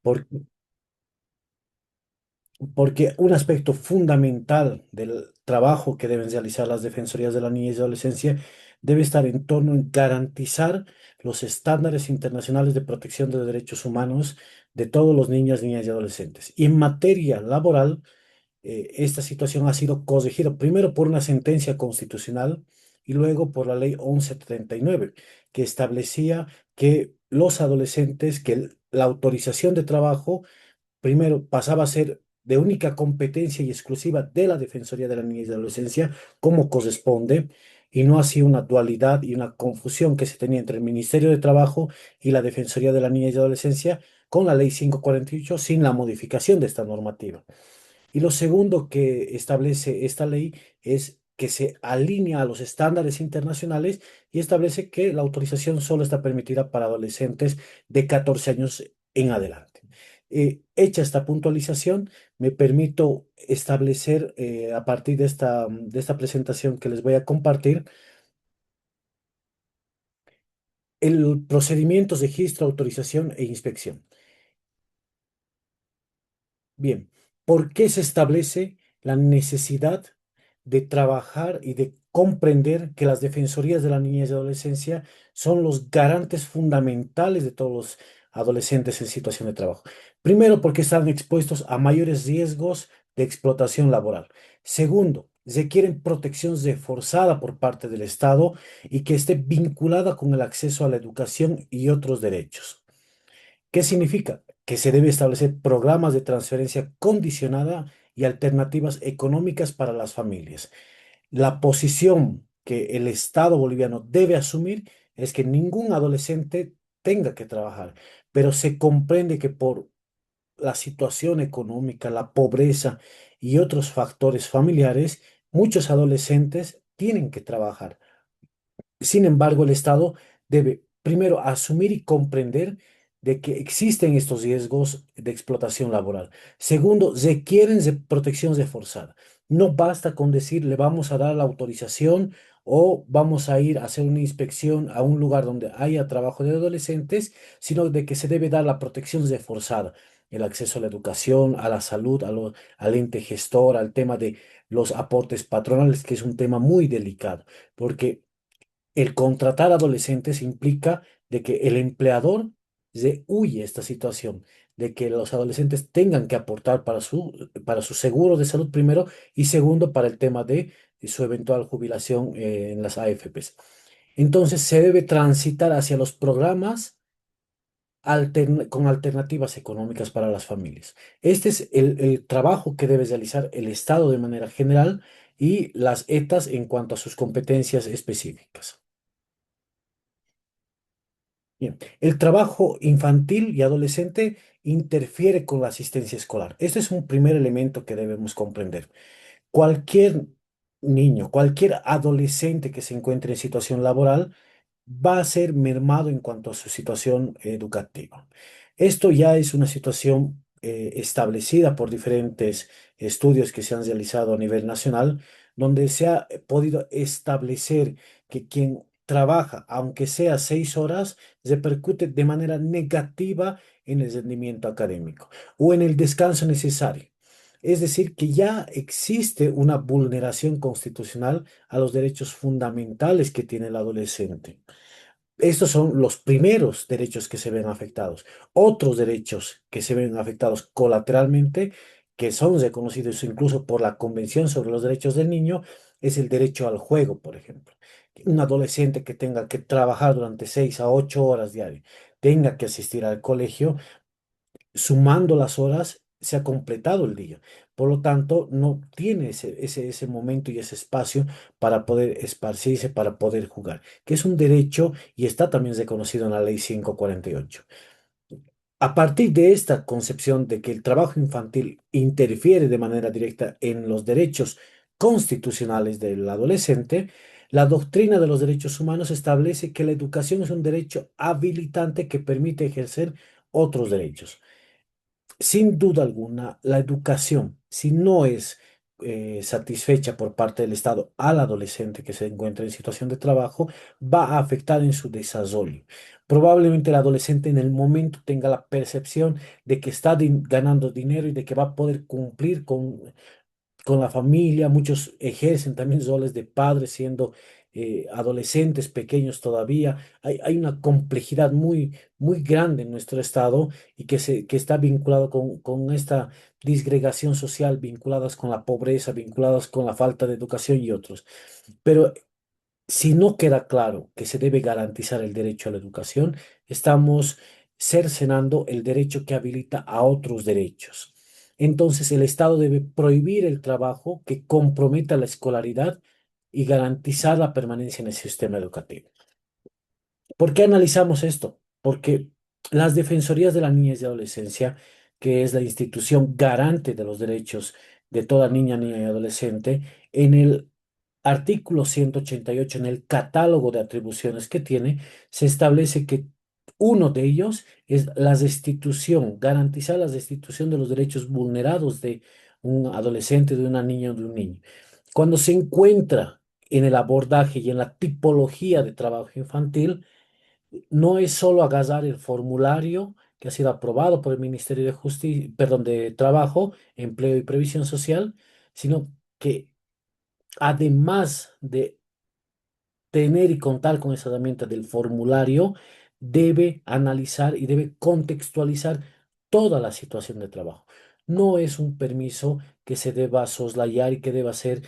por- porque un aspecto fundamental del trabajo que deben realizar las defensorías de la niñez y adolescencia debe estar en torno a garantizar los estándares internacionales de protección de derechos humanos de todos los niños, niñas y adolescentes. Y en materia laboral, esta situación ha sido corregida primero por una sentencia constitucional y luego por la ley 1139, que establecía que los adolescentes, la autorización de trabajo primero pasaba a ser de única competencia y exclusiva de la Defensoría de la Niñez y Adolescencia, como corresponde, y no así una dualidad y una confusión que se tenía entre el Ministerio de Trabajo y la Defensoría de la Niñez y Adolescencia con la Ley 548 sin la modificación de esta normativa. Y lo segundo que establece esta ley es que se alinea a los estándares internacionales y establece que la autorización solo está permitida para adolescentes de 14 años en adelante. Hecha esta puntualización, me permito establecer a partir de esta presentación que les voy a compartir el procedimiento, registro, autorización e inspección. Bien, ¿por qué se establece la necesidad de trabajar y de comprender que las defensorías de la niñez y adolescencia son los garantes fundamentales de todos los adolescentes en situación de trabajo? Primero, porque están expuestos a mayores riesgos de explotación laboral. Segundo, requieren protección reforzada por parte del Estado y que esté vinculada con el acceso a la educación y otros derechos. ¿Qué significa? Que se debe establecer programas de transferencia condicionada y alternativas económicas para las familias. La posición que el Estado boliviano debe asumir es que ningún adolescente tenga que trabajar, pero se comprende que por la situación económica, la pobreza y otros factores familiares, muchos adolescentes tienen que trabajar. Sin embargo, el Estado debe primero asumir y comprender de que existen estos riesgos de explotación laboral. Segundo, requieren de protección reforzada. No basta con decir le vamos a dar la autorización o vamos a ir a hacer una inspección a un lugar donde haya trabajo de adolescentes, sino de que se debe dar la protección reforzada, el acceso a la educación, a la salud, al ente gestor, al tema de los aportes patronales, que es un tema muy delicado, porque el contratar adolescentes implica de que el empleador huye esta situación, de que los adolescentes tengan que aportar para su seguro de salud primero y segundo para el tema de su eventual jubilación en las AFPs. Entonces se debe transitar hacia los programas con alternativas económicas para las familias. Este es el trabajo que debe realizar el Estado de manera general y las ETAs en cuanto a sus competencias específicas. Bien, el trabajo infantil y adolescente interfiere con la asistencia escolar. Este es un primer elemento que debemos comprender. Cualquier niño, cualquier adolescente que se encuentre en situación laboral va a ser mermado en cuanto a su situación educativa. Esto ya es una situación establecida por diferentes estudios que se han realizado a nivel nacional, donde se ha podido establecer que quien trabaja, aunque sea 6 horas, repercute de manera negativa en el rendimiento académico o en el descanso necesario. Es decir, que ya existe una vulneración constitucional a los derechos fundamentales que tiene el adolescente. Estos son los primeros derechos que se ven afectados. Otros derechos que se ven afectados colateralmente, que son reconocidos incluso por la Convención sobre los Derechos del Niño, es el derecho al juego, por ejemplo. Un adolescente que tenga que trabajar durante 6 a 8 horas diarias, tenga que asistir al colegio, sumando las horas, se ha completado el día. Por lo tanto, no tiene ese momento y ese espacio para poder esparcirse, para poder jugar, que es un derecho y está también reconocido en la Ley 548. A partir de esta concepción de que el trabajo infantil interfiere de manera directa en los derechos constitucionales del adolescente, la doctrina de los derechos humanos establece que la educación es un derecho habilitante que permite ejercer otros derechos. Sin duda alguna, la educación, si no es satisfecha por parte del Estado al adolescente que se encuentra en situación de trabajo, va a afectar en su desarrollo. Probablemente el adolescente en el momento tenga la percepción de que está ganando dinero y de que va a poder cumplir con la familia. Muchos ejercen también roles de padres siendo adolescentes pequeños todavía. Hay una complejidad muy grande en nuestro estado y que está vinculado con esta disgregación social, vinculadas con la pobreza, vinculadas con la falta de educación y otros. Pero si no queda claro que se debe garantizar el derecho a la educación, estamos cercenando el derecho que habilita a otros derechos. Entonces, el Estado debe prohibir el trabajo que comprometa la escolaridad y garantizar la permanencia en el sistema educativo. ¿Por qué analizamos esto? Porque las Defensorías de la Niñez y Adolescencia, que es la institución garante de los derechos de toda niña, niña y adolescente, en el artículo 188, en el catálogo de atribuciones que tiene, se establece que uno de ellos es la restitución, garantizar la restitución de los derechos vulnerados de un adolescente, de una niña o de un niño. Cuando se encuentra en el abordaje y en la tipología de trabajo infantil, no es solo agarrar el formulario que ha sido aprobado por el Ministerio de Justicia, perdón, de Trabajo, Empleo y Previsión Social, sino que además de tener y contar con esa herramienta del formulario, debe analizar y debe contextualizar toda la situación de trabajo. No es un permiso que se deba soslayar y que deba ser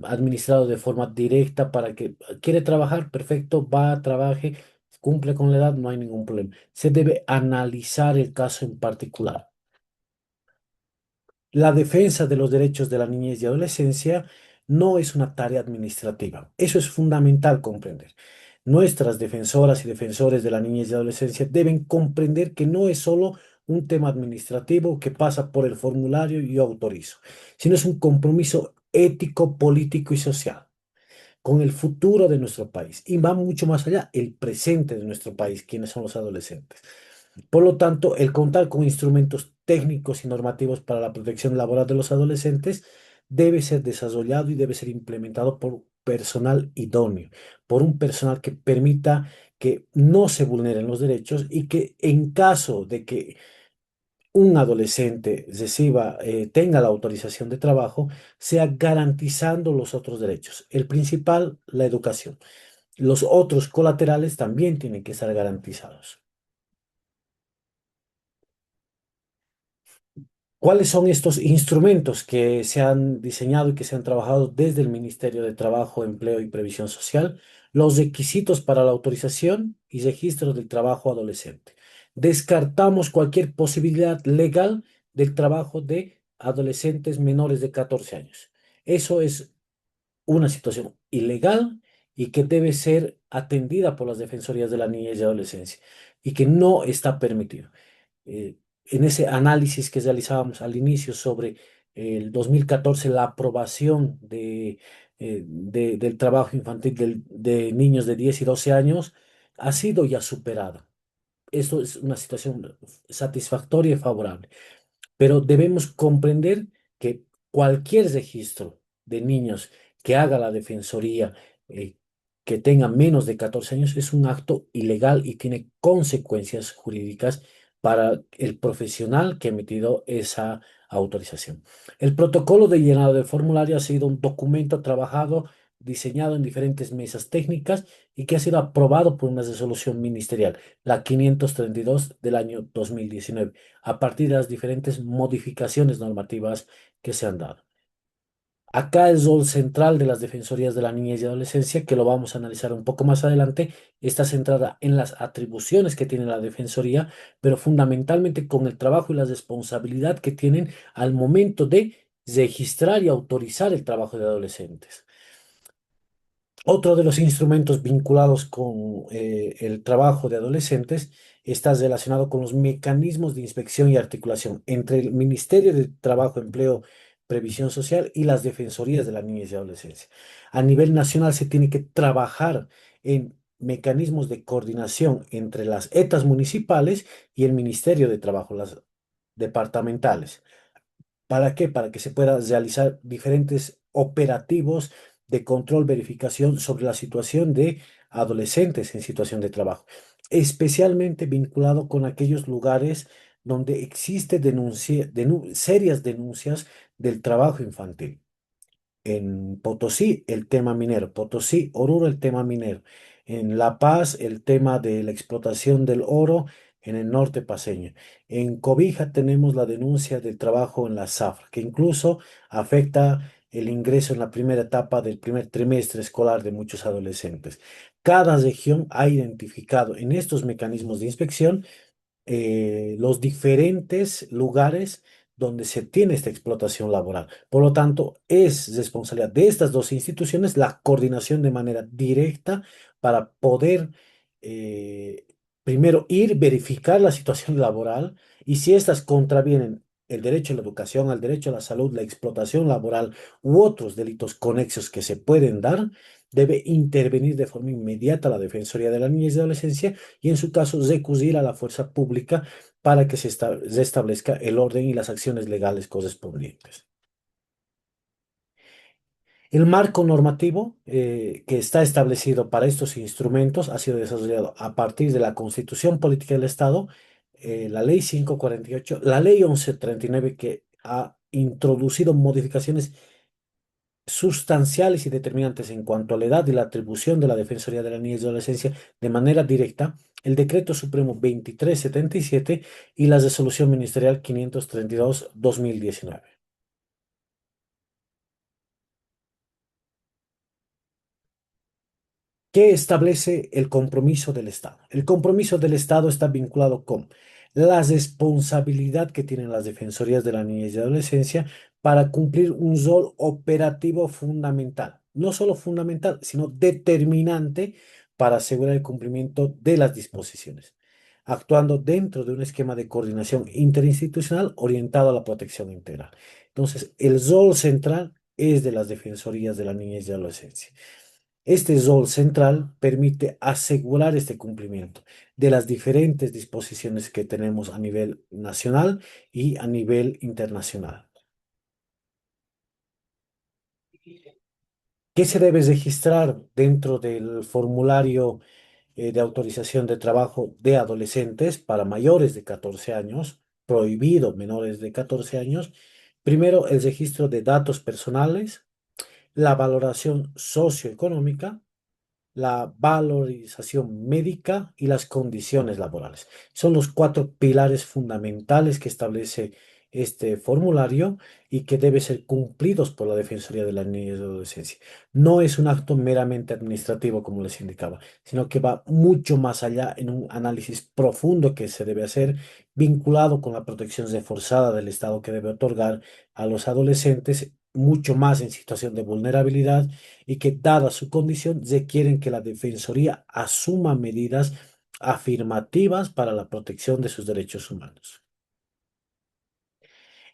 administrado de forma directa para que quiere trabajar, perfecto, va, trabaje, cumple con la edad, no hay ningún problema. Se debe analizar el caso en particular. La defensa de los derechos de la niñez y adolescencia no es una tarea administrativa. Eso es fundamental comprender. Nuestras defensoras y defensores de la niñez y adolescencia deben comprender que no es solo un tema administrativo que pasa por el formulario y yo autorizo, sino es un compromiso ético, político y social con el futuro de nuestro país. Y va mucho más allá, el presente de nuestro país, quienes son los adolescentes. Por lo tanto, el contar con instrumentos técnicos y normativos para la protección laboral de los adolescentes debe ser desarrollado y debe ser implementado por personal idóneo, por un personal que permita que no se vulneren los derechos y que en caso de que un adolescente tenga la autorización de trabajo, sea garantizando los otros derechos. El principal, la educación. Los otros colaterales también tienen que estar garantizados. ¿Cuáles son estos instrumentos que se han diseñado y que se han trabajado desde el Ministerio de Trabajo, Empleo y Previsión Social? Los requisitos para la autorización y registro del trabajo adolescente. Descartamos cualquier posibilidad legal del trabajo de adolescentes menores de 14 años. Eso es una situación ilegal y que debe ser atendida por las defensorías de la niñez y adolescencia y que no está permitido. En ese análisis que realizábamos al inicio sobre el 2014, la aprobación del trabajo infantil de niños de 10 y 12 años ha sido ya superada. Esto es una situación satisfactoria y favorable. Pero debemos comprender que cualquier registro de niños que haga la Defensoría, eh, que tenga menos de 14 años, es un acto ilegal y tiene consecuencias jurídicas para el profesional que ha emitido esa autorización. El protocolo de llenado de formulario ha sido un documento trabajado, diseñado en diferentes mesas técnicas y que ha sido aprobado por una resolución ministerial, la 532 del año 2019 a partir de las diferentes modificaciones normativas que se han dado. Acá el rol central de las defensorías de la niñez y adolescencia, que lo vamos a analizar un poco más adelante, está centrada en las atribuciones que tiene la defensoría, pero fundamentalmente con el trabajo y la responsabilidad que tienen al momento de registrar y autorizar el trabajo de adolescentes. Otro de los instrumentos vinculados con el trabajo de adolescentes está relacionado con los mecanismos de inspección y articulación entre el Ministerio de Trabajo, Empleo, Previsión Social y las Defensorías de la Niñez y Adolescencia. A nivel nacional se tiene que trabajar en mecanismos de coordinación entre las ETAs municipales y el Ministerio de Trabajo, las departamentales. ¿Para qué? Para que se pueda realizar diferentes operativos de control, verificación sobre la situación de adolescentes en situación de trabajo, especialmente vinculado con aquellos lugares donde existe serias denuncias del trabajo infantil. En Potosí, el tema minero. Potosí, Oruro, el tema minero. En La Paz, el tema de la explotación del oro en el norte paceño. En Cobija tenemos la denuncia del trabajo en la zafra, que incluso afecta el ingreso en la primera etapa del primer trimestre escolar de muchos adolescentes. Cada región ha identificado en estos mecanismos de inspección los diferentes lugares donde se tiene esta explotación laboral. Por lo tanto, es responsabilidad de estas dos instituciones la coordinación de manera directa para poder eh, primero ir, verificar la situación laboral y si estas contravienen el derecho a la educación, al derecho a la salud, la explotación laboral u otros delitos conexos que se pueden dar, debe intervenir de forma inmediata la Defensoría de la Niñez y Adolescencia y en su caso recurrir a la fuerza pública para que restablezca el orden y las acciones legales correspondientes. El marco normativo que está establecido para estos instrumentos ha sido desarrollado a partir de la Constitución Política del Estado, la Ley 548, la Ley 1139 que ha introducido modificaciones sustanciales y determinantes en cuanto a la edad y la atribución de la Defensoría de la Niñez y Adolescencia de manera directa, el Decreto Supremo 2377 y siete y la Resolución Ministerial 532/2019. ¿Qué establece el compromiso del Estado? El compromiso del Estado está vinculado con la responsabilidad que tienen las defensorías de la niñez y adolescencia para cumplir un rol operativo fundamental. No solo fundamental, sino determinante para asegurar el cumplimiento de las disposiciones, actuando dentro de un esquema de coordinación interinstitucional orientado a la protección integral. Entonces, el rol central es de las defensorías de la niñez y adolescencia. Este rol central permite asegurar este cumplimiento de las diferentes disposiciones que tenemos a nivel nacional y a nivel internacional. ¿Qué se debe registrar dentro del formulario de autorización de trabajo de adolescentes para mayores de 14 años, prohibido menores de 14 años? Primero, el registro de datos personales, la valoración socioeconómica, la valorización médica y las condiciones laborales. Son los cuatro pilares fundamentales que establece este formulario y que debe ser cumplidos por la Defensoría de la Niñez y Adolescencia. No es un acto meramente administrativo, como les indicaba, sino que va mucho más allá en un análisis profundo que se debe hacer vinculado con la protección reforzada del Estado que debe otorgar a los adolescentes, mucho más en situación de vulnerabilidad y que, dada su condición, requieren que la Defensoría asuma medidas afirmativas para la protección de sus derechos humanos.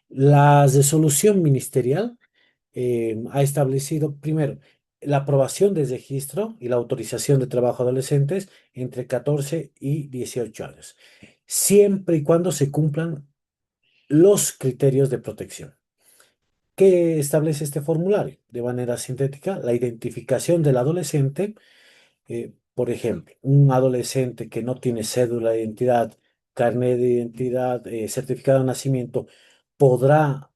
La resolución ministerial ha establecido, primero, la aprobación del registro y la autorización de trabajo a adolescentes entre 14 y 18 años, siempre y cuando se cumplan los criterios de protección. ¿Qué establece este formulario? De manera sintética, la identificación del adolescente. Por ejemplo, un adolescente que no tiene cédula de identidad, carnet de identidad, certificado de nacimiento, ¿podrá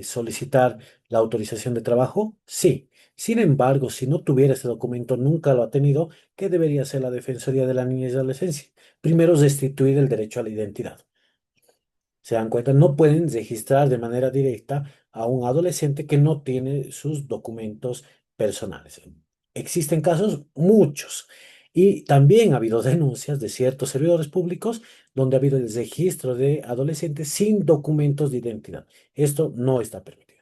solicitar la autorización de trabajo? Sí. Sin embargo, si no tuviera este documento, nunca lo ha tenido, ¿qué debería hacer la Defensoría de la Niñez y Adolescencia? Primero, restituir el derecho a la identidad. Se dan cuenta, no pueden registrar de manera directa a un adolescente que no tiene sus documentos personales. Existen casos, muchos, y también ha habido denuncias de ciertos servidores públicos donde ha habido el registro de adolescentes sin documentos de identidad. Esto no está permitido.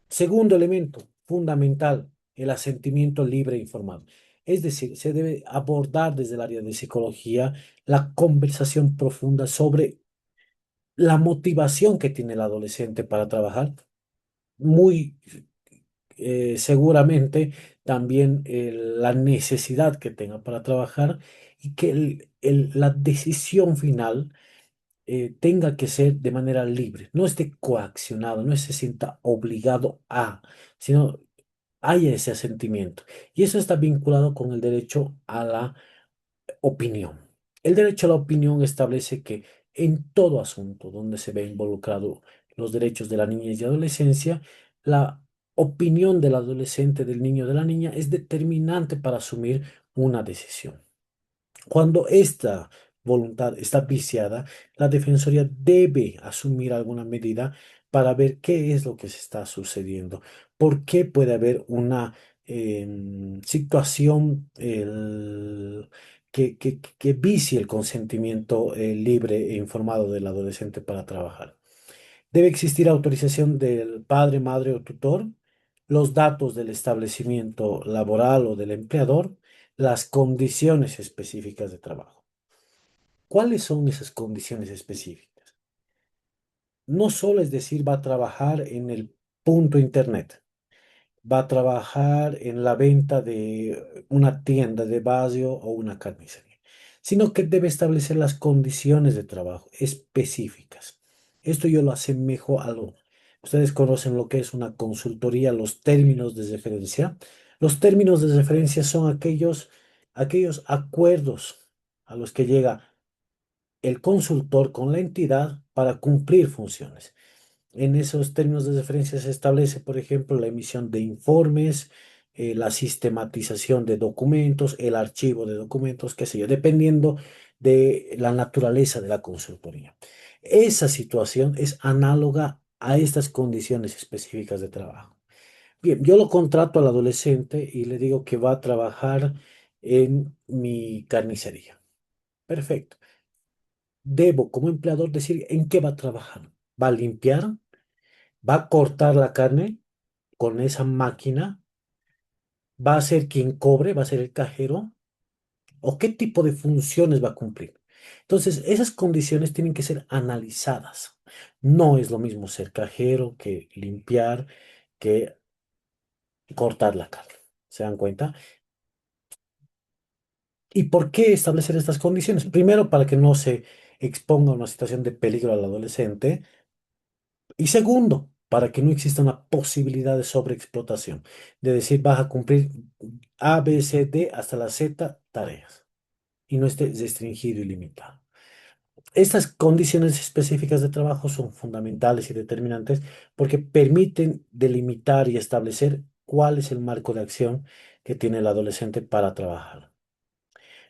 Segundo elemento fundamental, el asentimiento libre e informado. Es decir, se debe abordar desde el área de psicología la conversación profunda sobre la motivación que tiene el adolescente para trabajar, muy seguramente también la necesidad que tenga para trabajar y que la decisión final tenga que ser de manera libre, no esté coaccionado, no se sienta obligado a, sino haya ese asentimiento. Y eso está vinculado con el derecho a la opinión. El derecho a la opinión establece que en todo asunto donde se ve involucrado los derechos de la niñez y adolescencia, la opinión del adolescente, del niño, de la niña es determinante para asumir una decisión. Cuando esta voluntad está viciada, la Defensoría debe asumir alguna medida para ver qué es lo que se está sucediendo, por qué puede haber una situación que vicie el consentimiento libre e informado del adolescente para trabajar. Debe existir autorización del padre, madre o tutor, los datos del establecimiento laboral o del empleador, las condiciones específicas de trabajo. ¿Cuáles son esas condiciones específicas? No solo es decir, va a trabajar en el punto internet, va a trabajar en la venta de una tienda de barrio o una carnicería, sino que debe establecer las condiciones de trabajo específicas. Esto yo lo asemejo a lo, ustedes conocen lo que es una consultoría, los términos de referencia. Los términos de referencia son aquellos acuerdos a los que llega el consultor con la entidad para cumplir funciones. En esos términos de referencia se establece, por ejemplo, la emisión de informes, la sistematización de documentos, el archivo de documentos, qué sé yo, dependiendo de la naturaleza de la consultoría. Esa situación es análoga a estas condiciones específicas de trabajo. Bien, yo lo contrato al adolescente y le digo que va a trabajar en mi carnicería. Perfecto. Debo, como empleador, decir en qué va a trabajar. ¿Va a limpiar? ¿Va a cortar la carne con esa máquina? ¿Va a ser quien cobre? ¿Va a ser el cajero? ¿O qué tipo de funciones va a cumplir? Entonces, esas condiciones tienen que ser analizadas. No es lo mismo ser cajero que limpiar, que cortar la carne. ¿Se dan cuenta? ¿Y por qué establecer estas condiciones? Primero, para que no se exponga a una situación de peligro al adolescente. Y segundo, para que no exista una posibilidad de sobreexplotación, de decir, vas a cumplir A, B, C, D hasta la Z tareas y no esté restringido y limitado. Estas condiciones específicas de trabajo son fundamentales y determinantes porque permiten delimitar y establecer cuál es el marco de acción que tiene el adolescente para trabajar.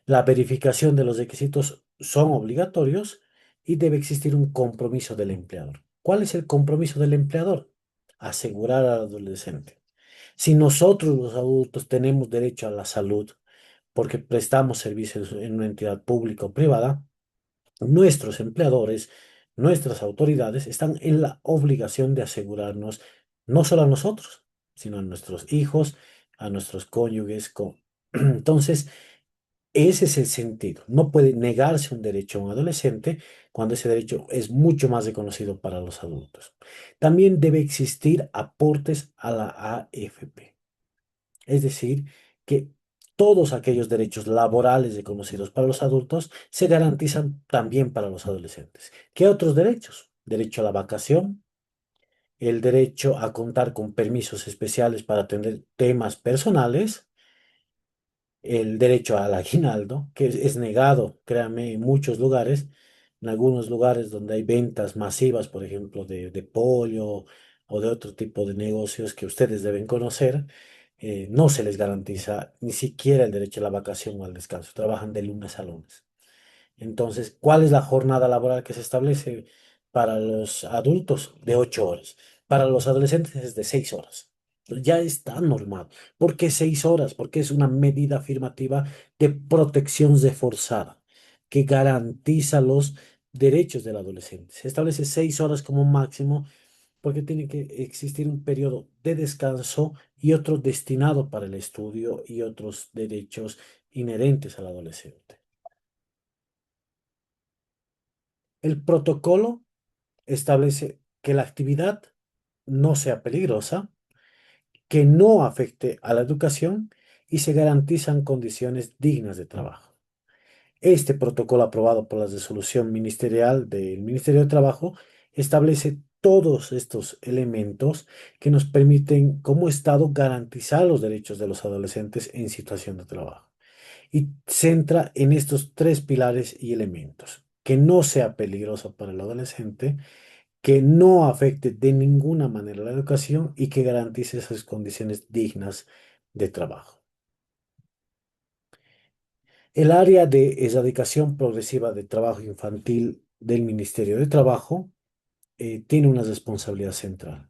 La verificación de los requisitos son obligatorios y debe existir un compromiso del empleador. ¿Cuál es el compromiso del empleador? Asegurar al adolescente. Si nosotros los adultos tenemos derecho a la salud porque prestamos servicios en una entidad pública o privada, nuestros empleadores, nuestras autoridades están en la obligación de asegurarnos no solo a nosotros, sino a nuestros hijos, a nuestros cónyuges. Entonces, ese es el sentido. No puede negarse un derecho a un adolescente cuando ese derecho es mucho más reconocido para los adultos. También debe existir aportes a la AFP. Es decir, que todos aquellos derechos laborales reconocidos para los adultos se garantizan también para los adolescentes. ¿Qué otros derechos? Derecho a la vacación, el derecho a contar con permisos especiales para atender temas personales, el derecho al aguinaldo, que es negado, créanme, en muchos lugares, en algunos lugares donde hay ventas masivas, por ejemplo, de pollo o de otro tipo de negocios que ustedes deben conocer, no se les garantiza ni siquiera el derecho a la vacación o al descanso. Trabajan de lunes a lunes. Entonces, ¿cuál es la jornada laboral que se establece para los adultos? De 8 horas. Para los adolescentes es de 6 horas. Ya está normado. ¿Por qué 6 horas? Porque es una medida afirmativa de protección reforzada que garantiza los derechos del adolescente. Se establece 6 horas como máximo porque tiene que existir un periodo de descanso y otro destinado para el estudio y otros derechos inherentes al adolescente. El protocolo establece que la actividad no sea peligrosa, que no afecte a la educación y se garantizan condiciones dignas de trabajo. Este protocolo aprobado por la resolución ministerial del Ministerio de Trabajo establece todos estos elementos que nos permiten como Estado garantizar los derechos de los adolescentes en situación de trabajo. Y centra en estos tres pilares y elementos: que no sea peligroso para el adolescente, que no afecte de ninguna manera la educación y que garantice esas condiciones dignas de trabajo. El área de erradicación progresiva de trabajo infantil del Ministerio de Trabajo tiene una responsabilidad central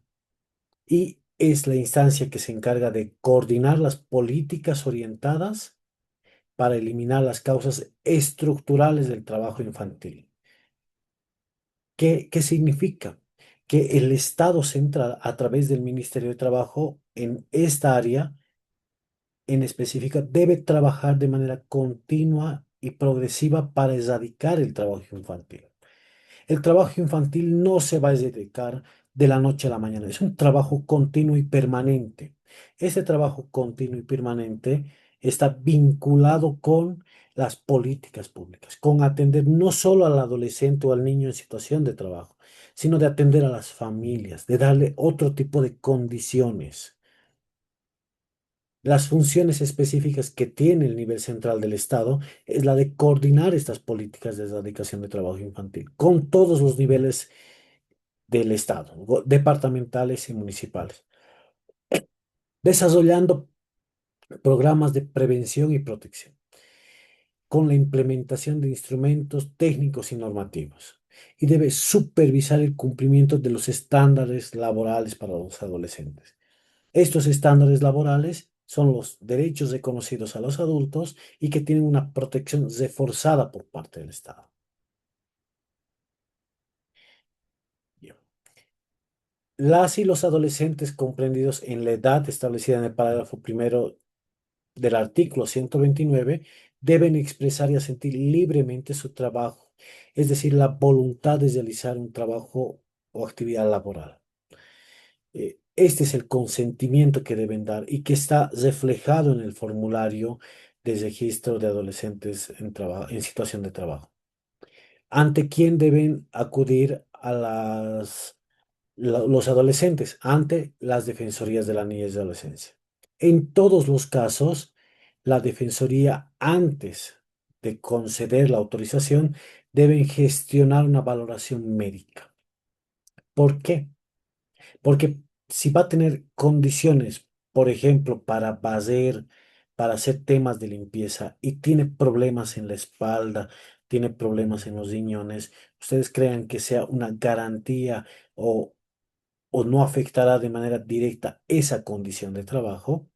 y es la instancia que se encarga de coordinar las políticas orientadas para eliminar las causas estructurales del trabajo infantil. ¿Qué significa? Que el Estado central, a través del Ministerio de Trabajo, en esta área en específico, debe trabajar de manera continua y progresiva para erradicar el trabajo infantil. El trabajo infantil no se va a erradicar de la noche a la mañana, es un trabajo continuo y permanente. Ese trabajo continuo y permanente está vinculado con las políticas públicas, con atender no solo al adolescente o al niño en situación de trabajo, sino de atender a las familias, de darle otro tipo de condiciones. Las funciones específicas que tiene el nivel central del Estado es la de coordinar estas políticas de erradicación de trabajo infantil con todos los niveles del Estado, departamentales y municipales, desarrollando programas de prevención y protección, con la implementación de instrumentos técnicos y normativos, y debe supervisar el cumplimiento de los estándares laborales para los adolescentes. Estos estándares laborales son los derechos reconocidos a los adultos y que tienen una protección reforzada por parte del Estado. Bien. Las y los adolescentes comprendidos en la edad establecida en el parágrafo primero del artículo 129 deben expresar y asentir libremente su trabajo, es decir, la voluntad de realizar un trabajo o actividad laboral. Este es el consentimiento que deben dar y que está reflejado en el formulario de registro de adolescentes en situación de trabajo. ¿Ante quién deben acudir a los adolescentes? Ante las defensorías de la niñez y adolescencia. En todos los casos, la defensoría, antes de conceder la autorización, deben gestionar una valoración médica. ¿Por qué? Porque si va a tener condiciones, por ejemplo, para barrer, para hacer temas de limpieza y tiene problemas en la espalda, tiene problemas en los riñones, ¿ustedes crean que sea una garantía o no afectará de manera directa esa condición de trabajo?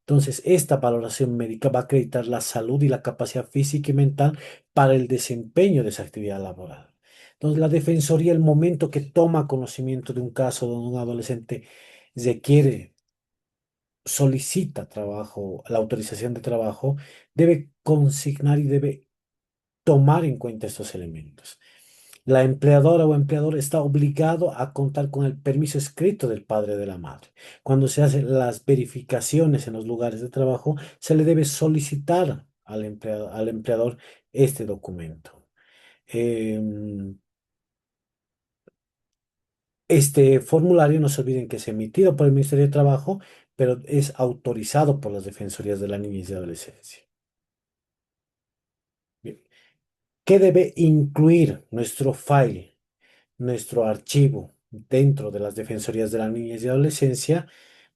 Entonces, esta valoración médica va a acreditar la salud y la capacidad física y mental para el desempeño de esa actividad laboral. Entonces, la defensoría, el momento que toma conocimiento de un caso donde un adolescente requiere, solicita trabajo, la autorización de trabajo, debe consignar y debe tomar en cuenta estos elementos. La empleadora o empleador está obligado a contar con el permiso escrito del padre o de la madre. Cuando se hacen las verificaciones en los lugares de trabajo, se le debe solicitar al empleador este documento. Em, este formulario, no se olviden que es emitido por el Ministerio de Trabajo, pero es autorizado por las Defensorías de la Niñez y Adolescencia. Bien. ¿Qué debe incluir nuestro file, nuestro archivo dentro de las Defensorías de la Niñez y Adolescencia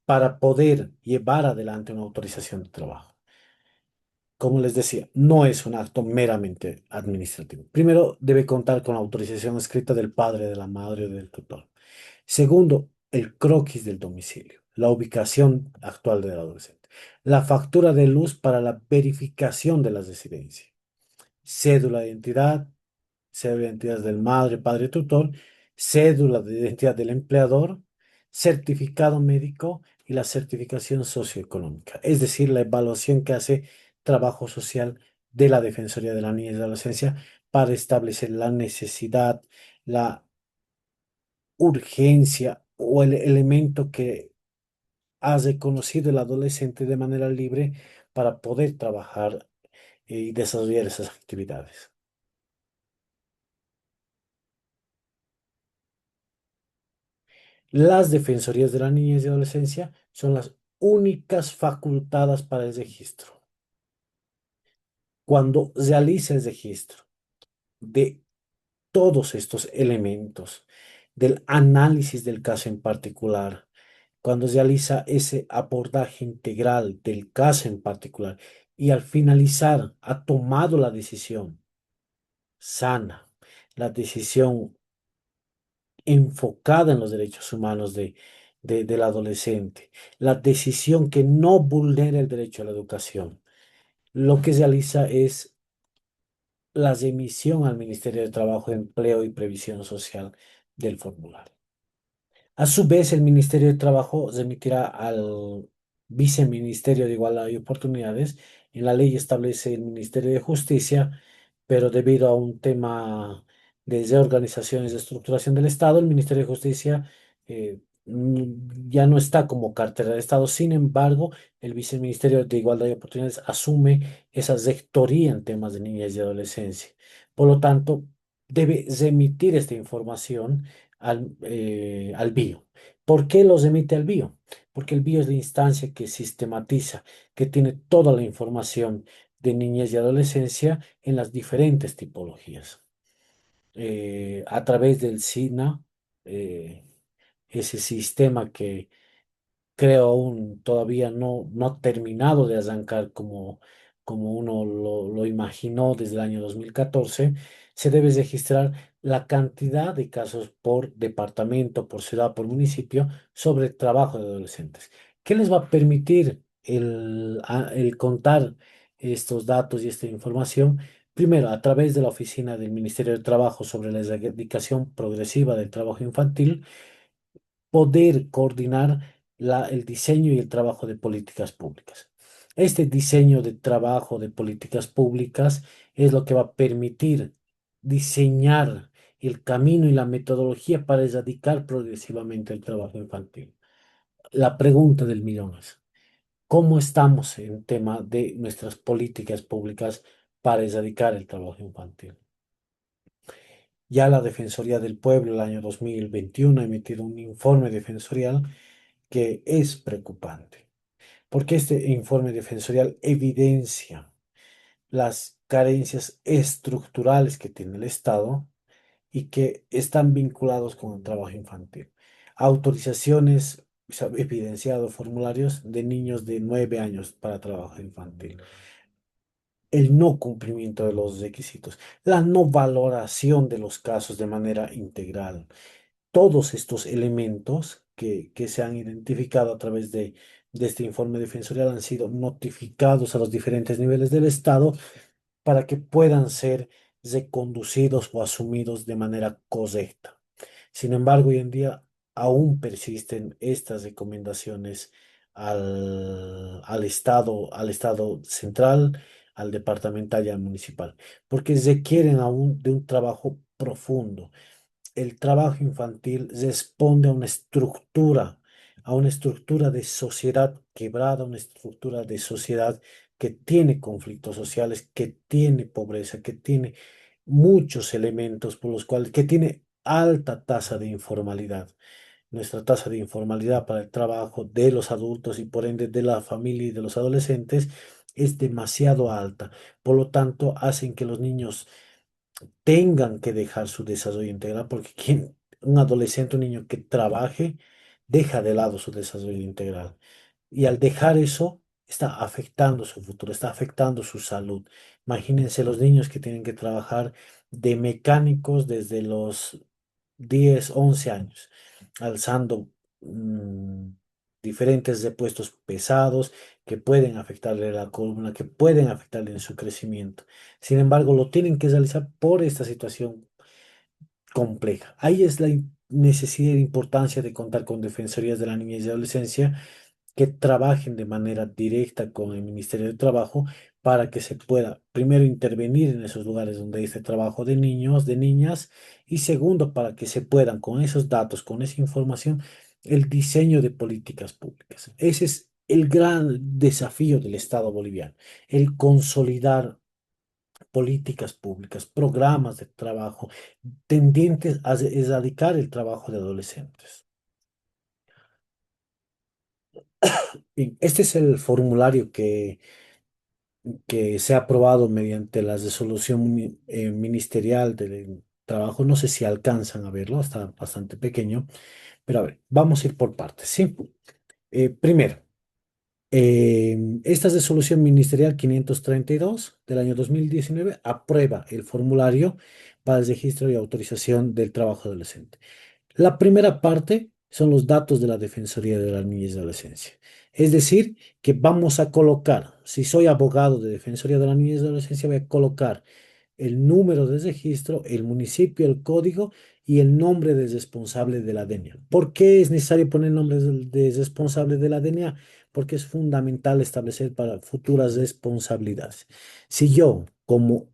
para poder llevar adelante una autorización de trabajo? Como les decía, no es un acto meramente administrativo. Primero, debe contar con la autorización escrita del padre, de la madre o del tutor. Segundo, el croquis del domicilio, la ubicación actual del adolescente. La factura de luz para la verificación de la residencia. Cédula de identidad, cédula de identidad del madre, padre, tutor, cédula de identidad del empleador, certificado médico y la certificación socioeconómica, es decir, la evaluación que hace trabajo social de la Defensoría de la Niñez y la Adolescencia para establecer la necesidad, la urgencia o el elemento que ha reconocido el adolescente de manera libre para poder trabajar y desarrollar esas actividades. Las defensorías de la niñez y adolescencia son las únicas facultadas para el registro. Cuando realiza el registro de todos estos elementos, del análisis del caso en particular, cuando realiza ese abordaje integral del caso en particular y al finalizar ha tomado la decisión sana, la decisión enfocada en los derechos humanos del adolescente, la decisión que no vulnera el derecho a la educación, lo que realiza es la remisión al Ministerio de Trabajo, Empleo y Previsión Social del formulario. A su vez, el Ministerio de Trabajo remitirá al Viceministerio de Igualdad y Oportunidades. En la ley establece el Ministerio de Justicia, pero debido a un tema de reorganización y de estructuración del Estado, el Ministerio de Justicia ya no está como cartera de Estado. Sin embargo, el Viceministerio de Igualdad y Oportunidades asume esa rectoría en temas de niñez y adolescencia. Por lo tanto, debe remitir esta información al BIO. ¿Por qué los emite al BIO? Porque el BIO es la instancia que sistematiza, que tiene toda la información de niñez y adolescencia en las diferentes tipologías. A través del SINA, eh, ese sistema que creo aún todavía no ha terminado de arrancar como uno lo imaginó desde el año 2014, se debe registrar la cantidad de casos por departamento, por ciudad, por municipio sobre el trabajo de adolescentes. ¿Qué les va a permitir el contar estos datos y esta información? Primero, a través de la oficina del Ministerio de Trabajo sobre la erradicación progresiva del trabajo infantil, poder coordinar el diseño y el trabajo de políticas públicas. Este diseño de trabajo de políticas públicas es lo que va a permitir diseñar el camino y la metodología para erradicar progresivamente el trabajo infantil. La pregunta del millón es, ¿cómo estamos en tema de nuestras políticas públicas para erradicar el trabajo infantil? Ya la Defensoría del Pueblo el año 2021 ha emitido un informe defensorial que es preocupante, porque este informe defensorial evidencia las carencias estructurales que tiene el Estado y que están vinculados con el trabajo infantil. Autorizaciones, se ha evidenciado formularios de niños de 9 años para trabajo infantil. El no cumplimiento de los requisitos, la no valoración de los casos de manera integral. Todos estos elementos que se han identificado a través de este informe defensorial han sido notificados a los diferentes niveles del Estado para que puedan ser reconducidos o asumidos de manera correcta. Sin embargo, hoy en día aún persisten estas recomendaciones al Estado central, al departamental y al municipal, porque requieren aún de un trabajo profundo. El trabajo infantil responde a una estructura de sociedad quebrada, una estructura de sociedad que tiene conflictos sociales, que tiene pobreza, que tiene muchos elementos por los cuales, que tiene alta tasa de informalidad. Nuestra tasa de informalidad para el trabajo de los adultos y por ende de la familia y de los adolescentes es demasiado alta. Por lo tanto, hacen que los niños tengan que dejar su desarrollo integral, porque un adolescente, un niño que trabaje, deja de lado su desarrollo integral. Y al dejar eso, está afectando su futuro, está afectando su salud. Imagínense los niños que tienen que trabajar de mecánicos desde los 10 11 años, alzando mm, diferentes repuestos pesados que pueden afectarle la columna, que pueden afectarle en su crecimiento. Sin embargo, lo tienen que realizar por esta situación compleja. Ahí es la necesidad e importancia de contar con defensorías de la niñez y adolescencia que trabajen de manera directa con el Ministerio de Trabajo para que se pueda, primero, intervenir en esos lugares donde hay este trabajo de niños, de niñas, y segundo, para que se puedan, con esos datos, con esa información, el diseño de políticas públicas. Ese es el gran desafío del Estado boliviano, el consolidar políticas públicas, programas de trabajo tendientes a erradicar el trabajo de adolescentes. Bien, este es el formulario que se ha aprobado mediante la resolución ministerial del trabajo. No sé si alcanzan a verlo, está bastante pequeño, pero a ver, vamos a ir por partes, ¿sí? Primero, esta resolución ministerial 532 del año 2019 aprueba el formulario para el registro y autorización del trabajo adolescente. La primera parte son los datos de la Defensoría de la Niñez y Adolescencia. Es decir, que vamos a colocar, si soy abogado de Defensoría de la Niñez y Adolescencia, voy a colocar el número de registro, el municipio, el código y el nombre del responsable de la DENIA. ¿Por qué es necesario poner el nombre del responsable de la DENIA? Porque es fundamental establecer para futuras responsabilidades. Si yo, como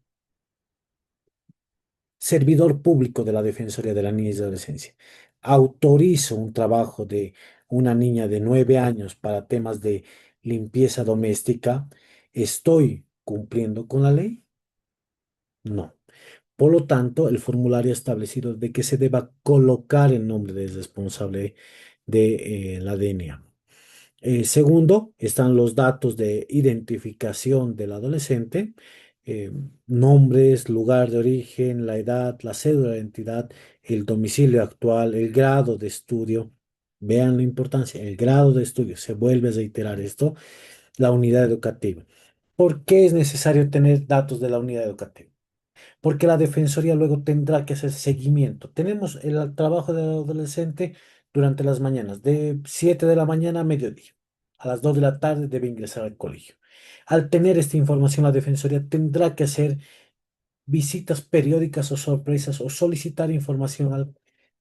servidor público de la Defensoría de la Niñez y Adolescencia, autorizo un trabajo de una niña de 9 años para temas de limpieza doméstica, ¿estoy cumpliendo con la ley? No. Por lo tanto, el formulario ha establecido de que se deba colocar el nombre del responsable de la DNIA. Segundo, están los datos de identificación del adolescente, eh, nombres, lugar de origen, la edad, la cédula de identidad, el domicilio actual, el grado de estudio. Vean la importancia, el grado de estudio. Se vuelve a reiterar esto, la unidad educativa. ¿Por qué es necesario tener datos de la unidad educativa? Porque la Defensoría luego tendrá que hacer seguimiento. Tenemos el trabajo del adolescente durante las mañanas, de 7 de la mañana a mediodía. A las 2 de la tarde debe ingresar al colegio. Al tener esta información, la Defensoría tendrá que hacer visitas periódicas o sorpresas o solicitar información al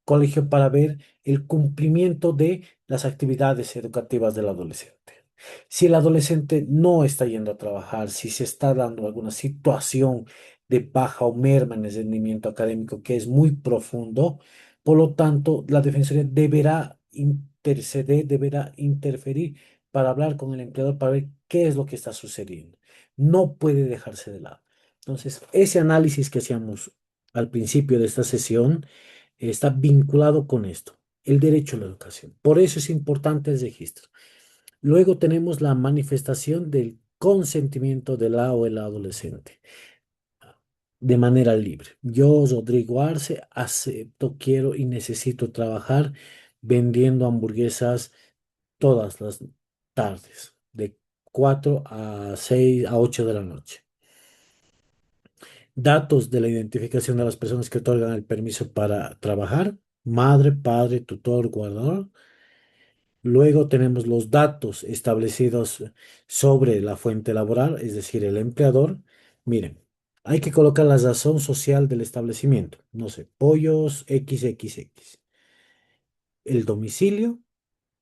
colegio para ver el cumplimiento de las actividades educativas del adolescente. Si el adolescente no está yendo a trabajar, si se está dando alguna situación de baja o merma en el rendimiento académico que es muy profundo, por lo tanto, la Defensoría deberá interceder, deberá interferir para hablar con el empleador para ver qué es lo que está sucediendo. No puede dejarse de lado. Entonces, ese análisis que hacíamos al principio de esta sesión está vinculado con esto, el derecho a la educación. Por eso es importante el registro. Luego tenemos la manifestación del consentimiento de la o el adolescente de manera libre. Yo, Rodrigo Arce, acepto, quiero y necesito trabajar vendiendo hamburguesas todas las tardes, de 4 a 6 a 8 de la noche. Datos de la identificación de las personas que otorgan el permiso para trabajar, madre, padre, tutor, guardador. Luego tenemos los datos establecidos sobre la fuente laboral, es decir, el empleador. Miren, hay que colocar la razón social del establecimiento. No sé, pollos XXX. El domicilio,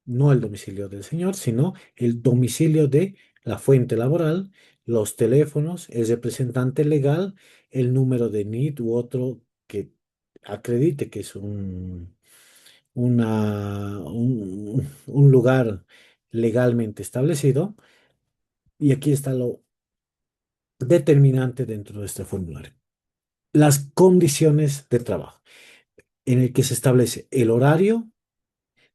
no el domicilio del señor, sino el domicilio de la fuente laboral, los teléfonos, el representante legal, el número de NIT u otro que acredite que es un lugar legalmente establecido. Y aquí está lo determinante dentro de este formulario. Las condiciones de trabajo, en el que se establece el horario,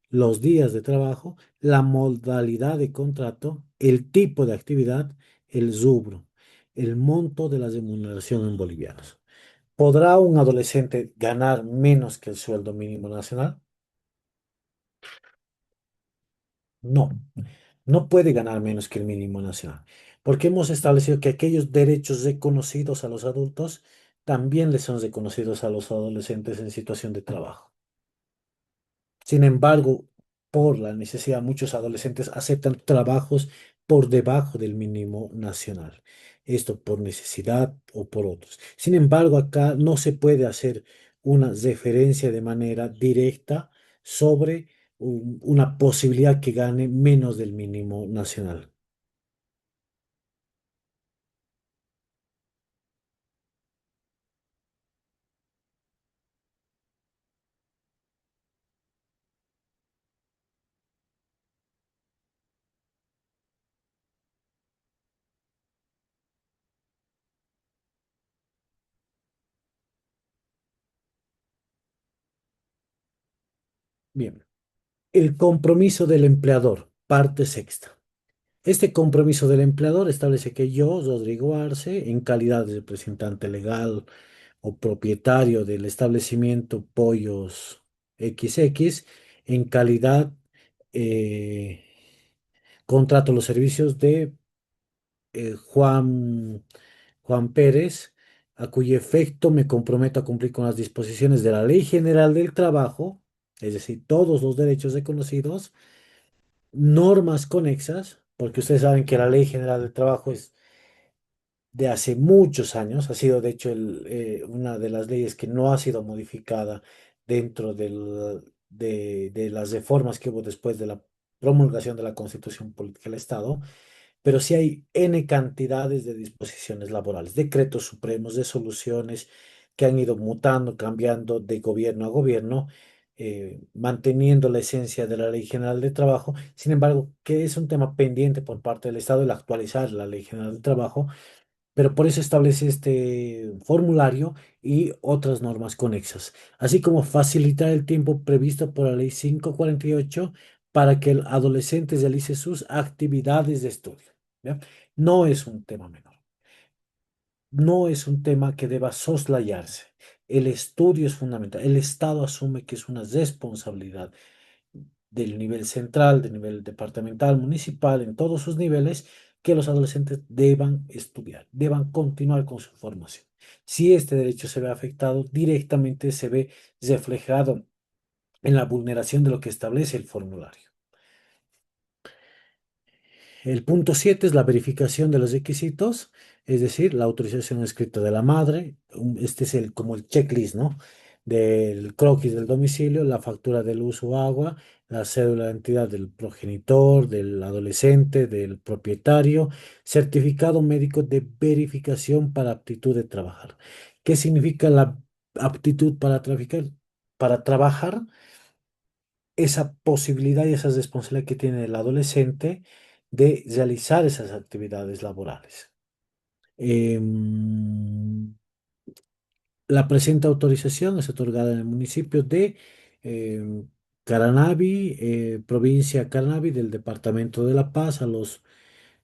los días de trabajo, la modalidad de contrato, el tipo de actividad, el rubro, el monto de la remuneración en bolivianos. ¿Podrá un adolescente ganar menos que el sueldo mínimo nacional? No, no puede ganar menos que el mínimo nacional, porque hemos establecido que aquellos derechos reconocidos a los adultos también les son reconocidos a los adolescentes en situación de trabajo. Sin embargo, por la necesidad, muchos adolescentes aceptan trabajos por debajo del mínimo nacional. Esto por necesidad o por otros. Sin embargo, acá no se puede hacer una referencia de manera directa sobre una posibilidad que gane menos del mínimo nacional. Bien, el compromiso del empleador, parte sexta. Este compromiso del empleador establece que yo, Rodrigo Arce, en calidad de representante legal o propietario del establecimiento Pollos XX, en calidad, eh, contrato los servicios de Juan Pérez, a cuyo efecto me comprometo a cumplir con las disposiciones de la Ley General del Trabajo, es decir, todos los derechos reconocidos, normas conexas, porque ustedes saben que la Ley General del Trabajo es de hace muchos años, ha sido de hecho una de las leyes que no ha sido modificada dentro de las reformas que hubo después de la promulgación de la Constitución Política del Estado, pero sí hay N cantidades de disposiciones laborales, decretos supremos, resoluciones que han ido mutando, cambiando de gobierno a gobierno, manteniendo la esencia de la Ley General de Trabajo. Sin embargo, que es un tema pendiente por parte del Estado el actualizar la Ley General de Trabajo, pero por eso establece este formulario y otras normas conexas, así como facilitar el tiempo previsto por la Ley 548 para que el adolescente realice sus actividades de estudio. ¿Ya? No es un tema menor, no es un tema que deba soslayarse. El estudio es fundamental. El Estado asume que es una responsabilidad del nivel central, del nivel departamental, municipal, en todos sus niveles, que los adolescentes deban estudiar, deban continuar con su formación. Si este derecho se ve afectado, directamente se ve reflejado en la vulneración de lo que establece el formulario. El punto 7 es la verificación de los requisitos, es decir, la autorización escrita de la madre. Este es como el checklist, ¿no? Del croquis del domicilio, la factura del uso agua, la cédula de identidad del progenitor, del adolescente, del propietario, certificado médico de verificación para aptitud de trabajar. ¿Qué significa la aptitud para traficar? Para trabajar, esa posibilidad y esa responsabilidad que tiene el adolescente de realizar esas actividades laborales. Em, la presente autorización es otorgada en el municipio de Caranavi, provincia Caranavi, del departamento de La Paz, a los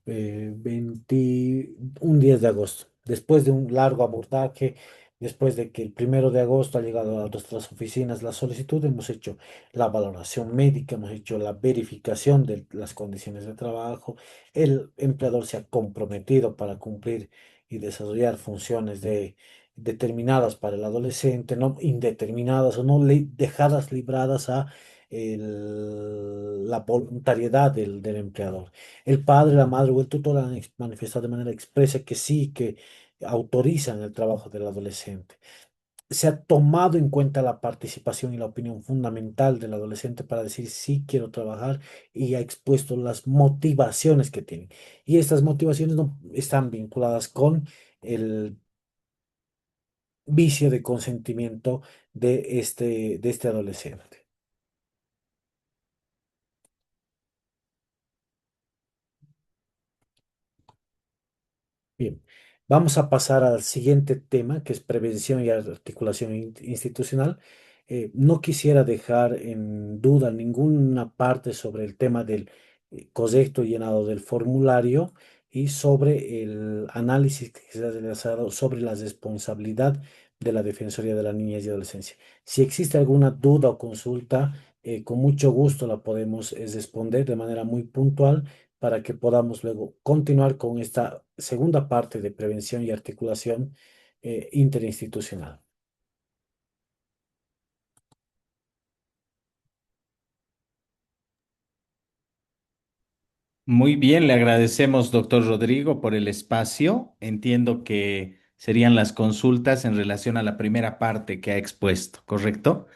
21 días de agosto. Después de un largo abordaje, después de que el 1 de agosto ha llegado a nuestras oficinas la solicitud, hemos hecho la valoración médica, hemos hecho la verificación de las condiciones de trabajo. El empleador se ha comprometido para cumplir y desarrollar funciones determinadas para el adolescente, no indeterminadas o no dejadas libradas a la voluntariedad del empleador. El padre, la madre o el tutor han manifestado de manera expresa que sí, que autorizan el trabajo del adolescente. Se ha tomado en cuenta la participación y la opinión fundamental del adolescente para decir sí quiero trabajar, y ha expuesto las motivaciones que tienen. Y estas motivaciones no están vinculadas con el vicio de consentimiento de este adolescente. Bien, vamos a pasar al siguiente tema, que es prevención y articulación institucional. No quisiera dejar en duda ninguna parte sobre el tema del correcto llenado del formulario y sobre el análisis que se ha realizado sobre la responsabilidad de la Defensoría de la Niñez y Adolescencia. Si existe alguna duda o consulta, con mucho gusto la podemos responder de manera muy puntual para que podamos luego continuar con esta segunda parte de prevención y articulación interinstitucional. Muy bien, le agradecemos, doctor Rodrigo, por el espacio. Entiendo que serían las consultas en relación a la primera parte que ha expuesto, ¿correcto?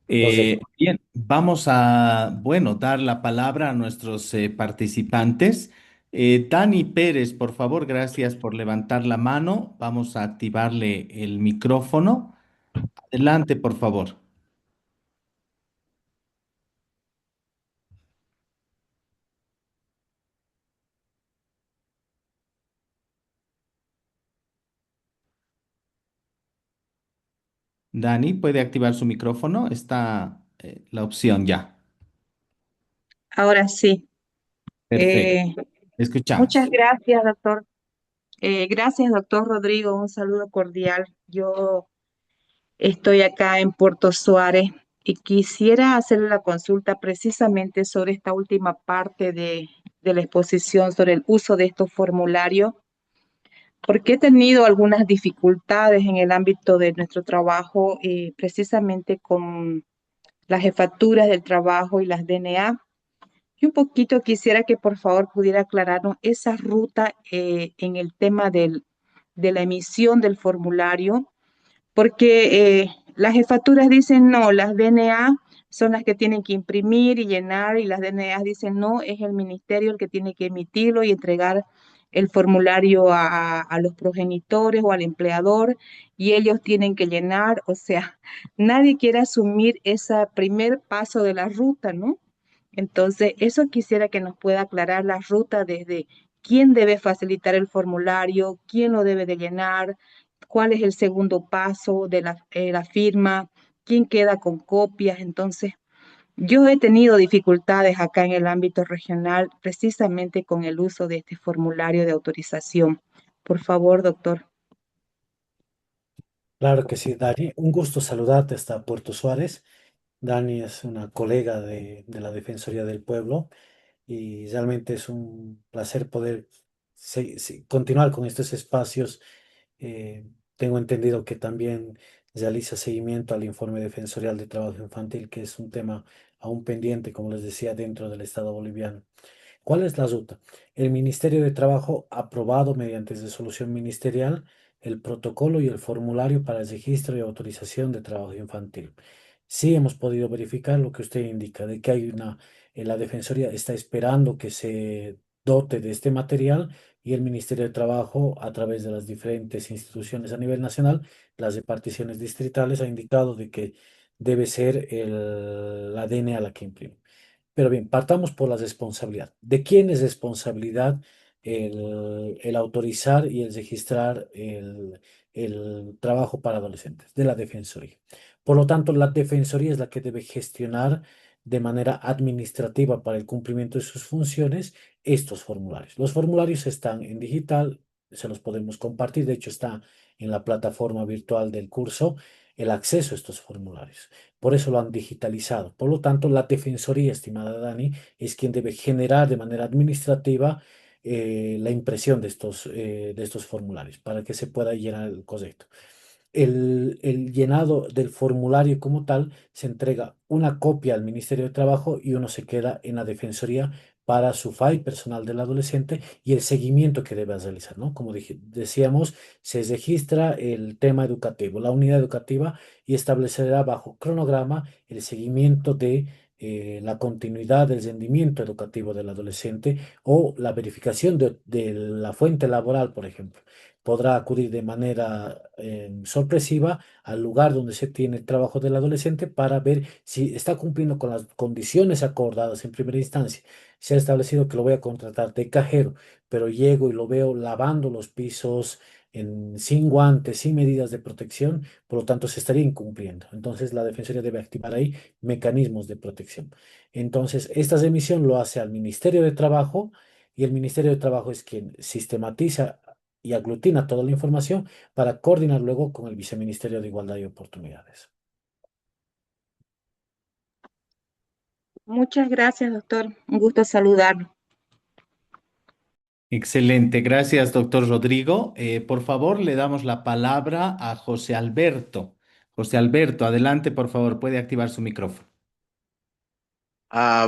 Correcto. Bien, vamos a, bueno, dar la palabra a nuestros participantes. Dani Pérez, por favor, gracias por levantar la mano. Vamos a activarle el micrófono. Adelante, por favor. Dani, ¿puede activar su micrófono? Está. la opción ya. Ahora sí. Perfecto. Eh, Muchas Escuchamos. gracias, doctor. Gracias, doctor Rodrigo. Un saludo cordial. Yo estoy acá en Puerto Suárez y quisiera hacerle la consulta precisamente sobre esta última parte de la exposición sobre el uso de estos formularios, porque he tenido algunas dificultades en el ámbito de nuestro trabajo, precisamente con las jefaturas del trabajo y las DNA. Y un poquito quisiera que por favor pudiera aclararnos esa ruta en el tema de la emisión del formulario, porque las jefaturas dicen no, las DNA son las que tienen que imprimir y llenar, y las DNA dicen no, es el ministerio el que tiene que emitirlo y entregar el formulario a los progenitores o al empleador, y ellos tienen que llenar. O sea, nadie quiere asumir ese primer paso de la ruta, ¿no? Entonces, eso quisiera que nos pueda aclarar la ruta desde quién debe facilitar el formulario, quién lo debe de llenar, cuál es el segundo paso de la firma, quién queda con copias. Entonces, yo he tenido dificultades acá en el ámbito regional precisamente con el uso de este formulario de autorización. Por favor, doctor. Claro que sí, Dani. Un gusto saludarte hasta Puerto Suárez. Dani es una colega de la Defensoría del Pueblo y realmente es un placer poder continuar con estos espacios. Tengo entendido que también realiza seguimiento al informe defensorial de trabajo infantil, que es un tema aún pendiente, como les decía, dentro del Estado boliviano. ¿Cuál es la ruta? El Ministerio de Trabajo ha aprobado mediante resolución ministerial el protocolo y el formulario para el registro y autorización de trabajo infantil. Sí hemos podido verificar lo que usted indica, de que hay la Defensoría está esperando que se dote de este material y el Ministerio de Trabajo, a través de las diferentes instituciones a nivel nacional, las reparticiones distritales, ha indicado de que debe ser la DNA la que imprime. Pero bien, partamos por la responsabilidad. ¿De quién es responsabilidad el autorizar y el registrar el trabajo para adolescentes? De la Defensoría. Por lo tanto, la Defensoría es la que debe gestionar de manera administrativa para el cumplimiento de sus funciones estos formularios. Los formularios están en digital, se los podemos compartir, de hecho está en la plataforma virtual del curso el acceso a estos formularios. Por eso lo han digitalizado. Por lo tanto, la Defensoría, estimada Dani, es quien debe generar de manera administrativa la impresión de estos formularios para que se pueda llenar el correcto. El llenado del formulario como tal se entrega una copia al Ministerio de Trabajo y uno se queda en la Defensoría para su file personal del adolescente y el seguimiento que debe realizar, ¿no? Como decíamos, se registra el tema educativo, la unidad educativa y establecerá bajo cronograma el seguimiento de la continuidad del rendimiento educativo del adolescente o la verificación de la fuente laboral, por ejemplo. Podrá acudir de manera sorpresiva al lugar donde se tiene el trabajo del adolescente para ver si está cumpliendo con las condiciones acordadas en primera instancia. Se ha establecido que lo voy a contratar de cajero, pero llego y lo veo lavando los pisos sin guantes, sin medidas de protección, por lo tanto se estaría incumpliendo. Entonces la Defensoría debe activar ahí mecanismos de protección. Entonces, esta remisión lo hace al Ministerio de Trabajo y el Ministerio de Trabajo es quien sistematiza y aglutina toda la información para coordinar luego con el Viceministerio de Igualdad y Oportunidades. Muchas gracias, doctor. Un gusto saludarlo. Excelente, gracias, doctor Rodrigo. Por favor, le damos la palabra a José Alberto. José Alberto, adelante, por favor, puede activar su micrófono.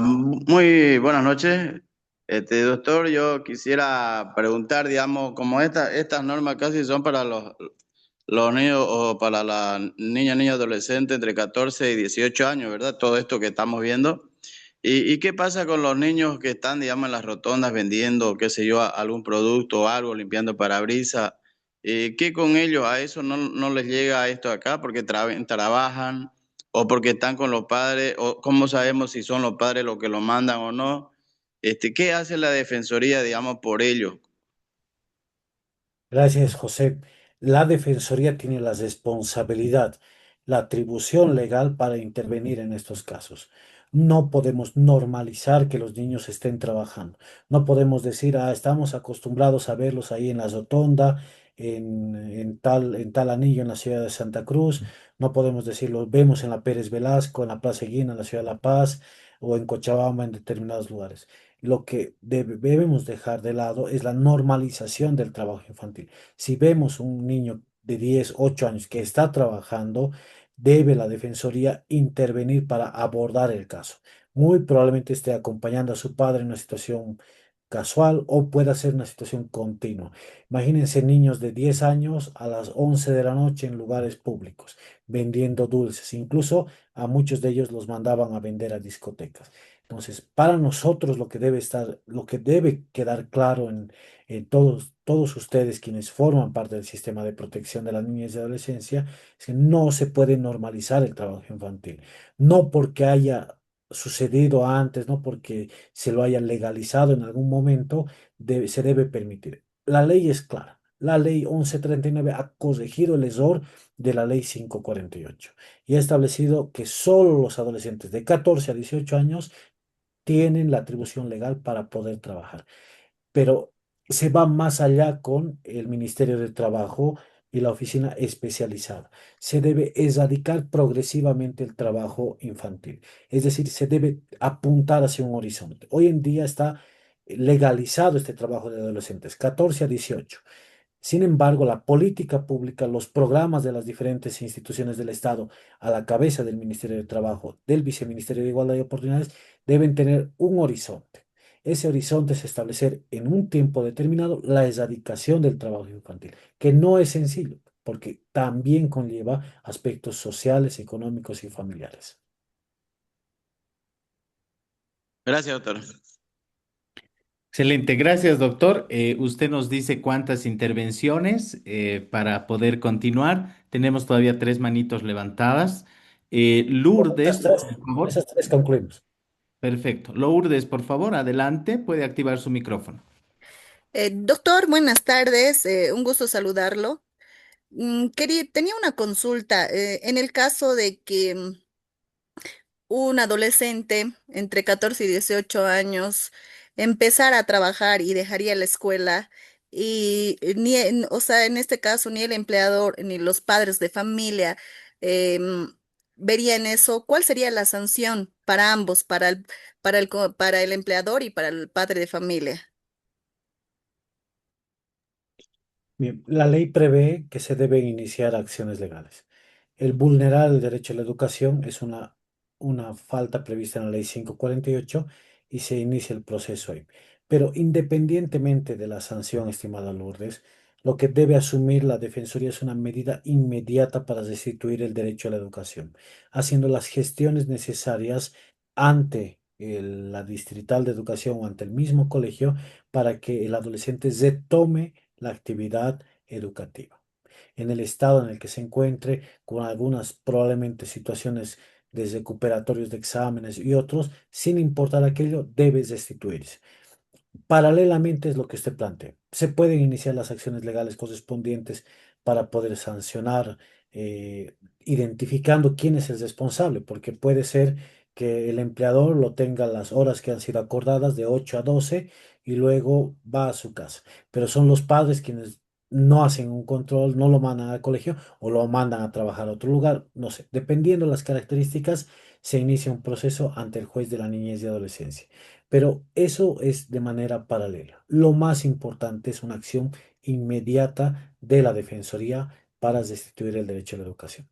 Muy buenas noches. Doctor, yo quisiera preguntar, digamos, como estas normas casi son para los niños o para la niña, adolescente entre 14 y 18 años, ¿verdad? Todo esto que estamos viendo. ¿Y qué pasa con los niños que están, digamos, en las rotondas vendiendo, qué sé yo, algún producto o algo, limpiando parabrisas? ¿Qué con ellos? ¿A eso no les llega esto acá porque trabajan o porque están con los padres? ¿O cómo sabemos si son los padres los que lo mandan o no? ¿Qué hace la defensoría, digamos, por ellos? Gracias, José. La Defensoría tiene la responsabilidad la atribución legal para intervenir en estos casos. No podemos normalizar que los niños estén trabajando. No podemos decir, ah, estamos acostumbrados a verlos ahí en la Rotonda, en tal anillo en la ciudad de Santa Cruz. No podemos decir, los vemos en la Pérez Velasco, en la Plaza Guina, en la ciudad de La Paz o en Cochabamba, en determinados lugares. Lo que debemos dejar de lado es la normalización del trabajo infantil. Si vemos un niño de 10 8 años que está trabajando, debe la Defensoría intervenir para abordar el caso. Muy probablemente esté acompañando a su padre en una situación casual o pueda ser una situación continua. Imagínense niños de 10 años a las 11 de la noche en lugares públicos, vendiendo dulces. Incluso a muchos de ellos los mandaban a vender a discotecas. Entonces, para nosotros lo que debe quedar claro en todos ustedes quienes forman parte del sistema de protección de la niñez y adolescencia es que no se puede normalizar el trabajo infantil. No porque haya sucedido antes, no porque se lo haya legalizado en algún momento, se debe permitir. La ley es clara. La ley 1139 ha corregido el error de la ley 548 y ha establecido que solo los adolescentes de 14 a 18 años tienen la atribución legal para poder trabajar, pero se va más allá con el Ministerio de Trabajo y la oficina especializada. Se debe erradicar progresivamente el trabajo infantil, es decir, se debe apuntar hacia un horizonte. Hoy en día está legalizado este trabajo de adolescentes, 14 a 18. Sin embargo, la política pública, los programas de las diferentes instituciones del Estado a la cabeza del Ministerio de Trabajo, del Viceministerio de Igualdad y Oportunidades, deben tener un horizonte. Ese horizonte es establecer en un tiempo determinado la erradicación del trabajo infantil, que no es sencillo, porque también conlleva aspectos sociales, económicos y familiares. Gracias, doctor. Excelente, gracias, doctor. Usted nos dice cuántas intervenciones para poder continuar. Tenemos todavía tres manitos levantadas. Con esas Lourdes, tres, por con favor. esas tres concluimos. Perfecto. Lourdes, por favor, adelante. Puede activar su micrófono. Doctor, buenas tardes, un gusto saludarlo. Tenía una consulta. En el caso de que un adolescente entre 14 y 18 años empezara a trabajar y dejaría la escuela, y o sea, en este caso ni el empleador ni los padres de familia em, verían eso, ¿cuál sería la sanción para ambos, para el empleador y para el padre de familia? Bien, la ley prevé que se deben iniciar acciones legales. El vulnerar el derecho a la educación es una falta prevista en la ley 548 y se inicia el proceso ahí. Pero independientemente de la sanción, estimada Lourdes, lo que debe asumir la Defensoría es una medida inmediata para restituir el derecho a la educación, haciendo las gestiones necesarias ante la Distrital de Educación o ante el mismo colegio para que el adolescente retome la actividad educativa. En el estado en el que se encuentre, con algunas probablemente situaciones de recuperatorios de exámenes y otros, sin importar aquello, debe restituirse. Paralelamente es lo que usted plantea. Se pueden iniciar las acciones legales correspondientes para poder sancionar, identificando quién es el responsable, porque puede ser que el empleador lo tenga las horas que han sido acordadas de 8 a 12 y luego va a su casa. Pero son los padres quienes no hacen un control, no lo mandan al colegio o lo mandan a trabajar a otro lugar, no sé. Dependiendo de las características, se inicia un proceso ante el juez de la niñez y adolescencia. Pero eso es de manera paralela. Lo más importante es una acción inmediata de la Defensoría para restituir el derecho a la educación.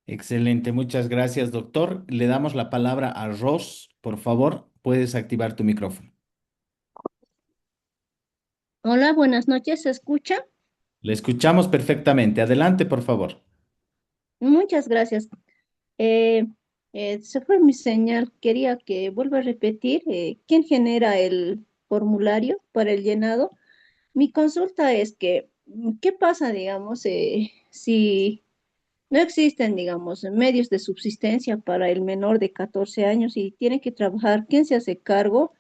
Excelente, muchas gracias, doctor. Le damos la palabra a Ross. Por favor, puedes activar tu micrófono. Hola, buenas noches, ¿se escucha? Le escuchamos perfectamente. Adelante, por favor. Muchas gracias. Eh, Se fue mi señal, quería que vuelva a repetir. ¿Quién genera el formulario para el llenado? Mi consulta es que, ¿qué pasa, digamos, si no existen, digamos, medios de subsistencia para el menor de 14 años y tiene que trabajar? ¿Quién se hace cargo?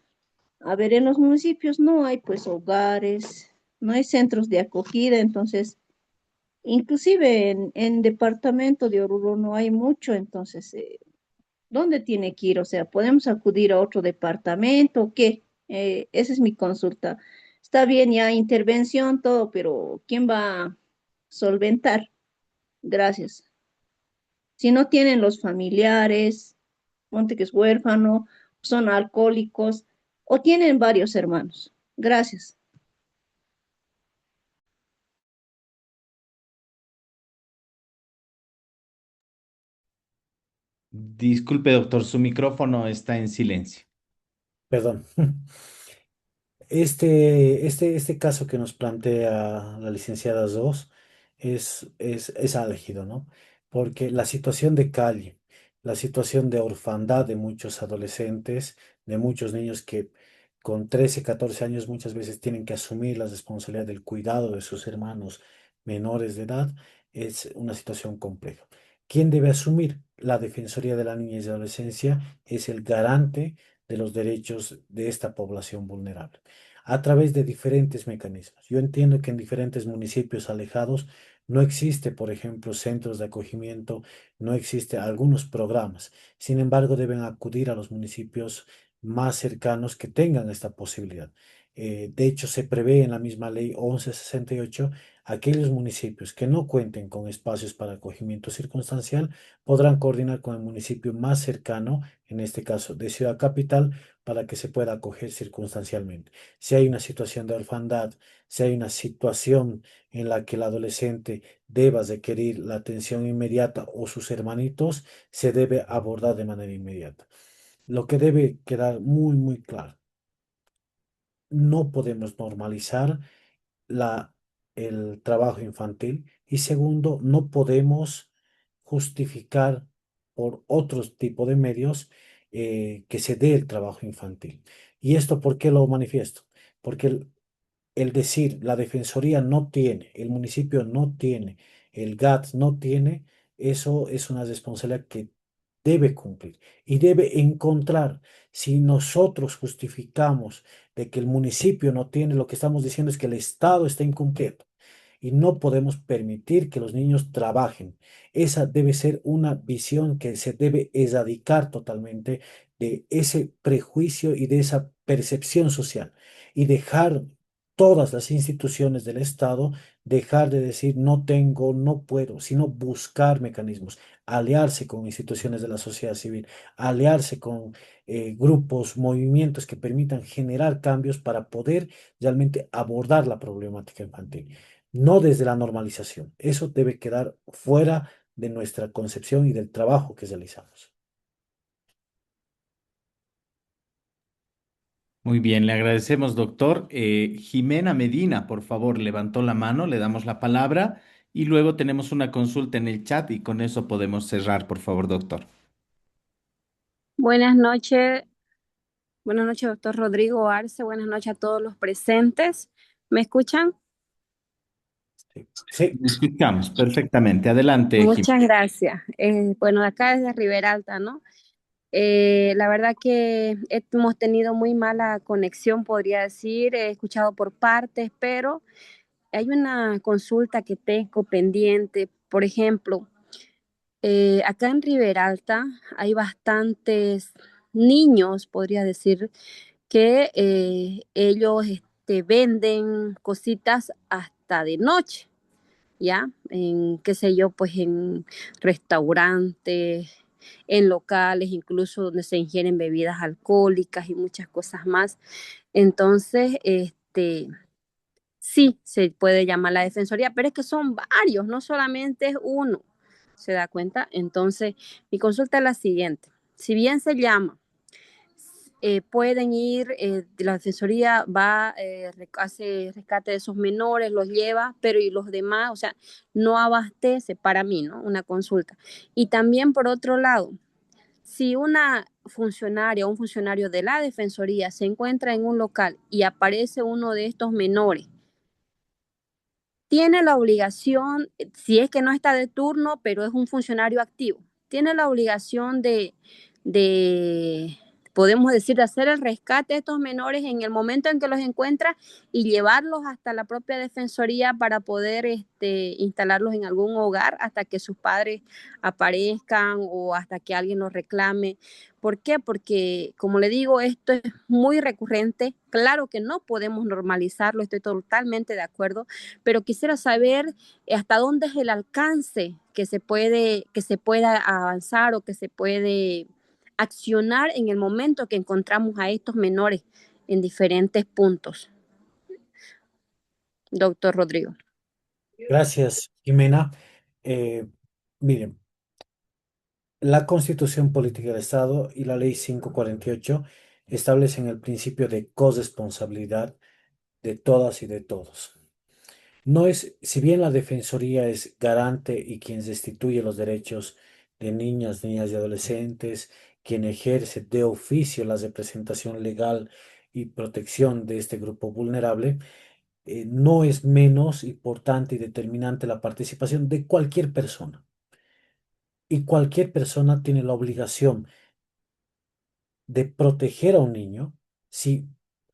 A ver, en los municipios no hay pues hogares, no hay centros de acogida, entonces, inclusive en departamento de Oruro no hay mucho, entonces, ¿dónde tiene que ir? O sea, ¿podemos acudir a otro departamento o qué? Esa es mi consulta. Está bien, ya intervención, todo, pero ¿quién va a solventar? Gracias. Si no tienen los familiares, ponte que es huérfano, son alcohólicos o tienen varios hermanos. Gracias. Disculpe, doctor, su micrófono está en silencio. Perdón. Este caso que nos plantea la licenciada Dos es álgido, ¿no? Porque la situación de calle, la situación de orfandad de muchos adolescentes, de muchos niños que con 13, 14 años muchas veces tienen que asumir la responsabilidad del cuidado de sus hermanos menores de edad, es una situación compleja. ¿Quién debe asumir? La Defensoría de la Niñez y Adolescencia es el garante de los derechos de esta población vulnerable a través de diferentes mecanismos. Yo entiendo que en diferentes municipios alejados no existe, por ejemplo, centros de acogimiento, no existe algunos programas. Sin embargo, deben acudir a los municipios más cercanos que tengan esta posibilidad. De hecho, se prevé en la misma ley 1168 aquellos municipios que no cuenten con espacios para acogimiento circunstancial podrán coordinar con el municipio más cercano, en este caso de Ciudad Capital, para que se pueda acoger circunstancialmente. Si hay una situación de orfandad, si hay una situación en la que el adolescente deba requerir la atención inmediata o sus hermanitos, se debe abordar de manera inmediata. Lo que debe quedar muy, muy claro, no podemos normalizar la, el trabajo infantil y segundo, no podemos justificar por otros tipos de medios que se dé el trabajo infantil. ¿Y esto por qué lo manifiesto? Porque el decir la defensoría no tiene, el municipio no tiene, el GAT no tiene, eso es una responsabilidad que debe cumplir y debe encontrar. Si nosotros justificamos de que el municipio no tiene, lo que estamos diciendo es que el Estado está incumpliendo y no podemos permitir que los niños trabajen. Esa debe ser una visión que se debe erradicar totalmente de ese prejuicio y de esa percepción social y dejar todas las instituciones del Estado, dejar de decir no tengo, no puedo, sino buscar mecanismos, aliarse con instituciones de la sociedad civil, aliarse con grupos, movimientos que permitan generar cambios para poder realmente abordar la problemática infantil, no desde la normalización. Eso debe quedar fuera de nuestra concepción y del trabajo que realizamos. Muy bien, le agradecemos, doctor. Jimena Medina, por favor, levantó la mano, le damos la palabra y luego tenemos una consulta en el chat y con eso podemos cerrar, por favor, doctor. Buenas noches, doctor Rodrigo Arce, buenas noches a todos los presentes. ¿Me escuchan? Sí, sí, Le escuchamos perfectamente. Adelante, Jimena. Muchas gracias. Bueno, de acá desde Rivera Alta, ¿no? La verdad que hemos tenido muy mala conexión, podría decir, he escuchado por partes, pero hay una consulta que tengo pendiente. Por ejemplo, acá en Rivera Alta hay bastantes niños, podría decir, que ellos venden cositas hasta de noche, ¿ya? En, qué sé yo, pues en restaurantes, en locales, incluso donde se ingieren bebidas alcohólicas y muchas cosas más. Entonces, sí, se puede llamar la defensoría, pero es que son varios, no solamente es uno, ¿se da cuenta? Entonces, mi consulta es la siguiente. Si bien se llama pueden ir, la defensoría va, hace rescate de esos menores, los lleva, pero y los demás, o sea, no abastece para mí, ¿no? Una consulta. Y también por otro lado, si una funcionaria o un funcionario de la defensoría se encuentra en un local y aparece uno de estos menores, tiene la obligación, si es que no está de turno, pero es un funcionario activo, tiene la obligación de podemos decir, de hacer el rescate de estos menores en el momento en que los encuentra y llevarlos hasta la propia defensoría para poder instalarlos en algún hogar hasta que sus padres aparezcan o hasta que alguien los reclame. ¿Por qué? Porque, como le digo, esto es muy recurrente. Claro que no podemos normalizarlo, estoy totalmente de acuerdo, pero quisiera saber hasta dónde es el alcance que se pueda avanzar o que se puede accionar en el momento que encontramos a estos menores en diferentes puntos. Doctor Rodrigo. Gracias, Jimena. Eh, Miren, la Constitución Política del Estado y la Ley 548 establecen el principio de corresponsabilidad de todas y de todos. No es, si bien la Defensoría es garante y quien restituye los derechos de niñas, niñas y adolescentes, quien ejerce de oficio la representación legal y protección de este grupo vulnerable, no es menos importante y determinante la participación de cualquier persona. Y cualquier persona tiene la obligación de proteger a un niño. Si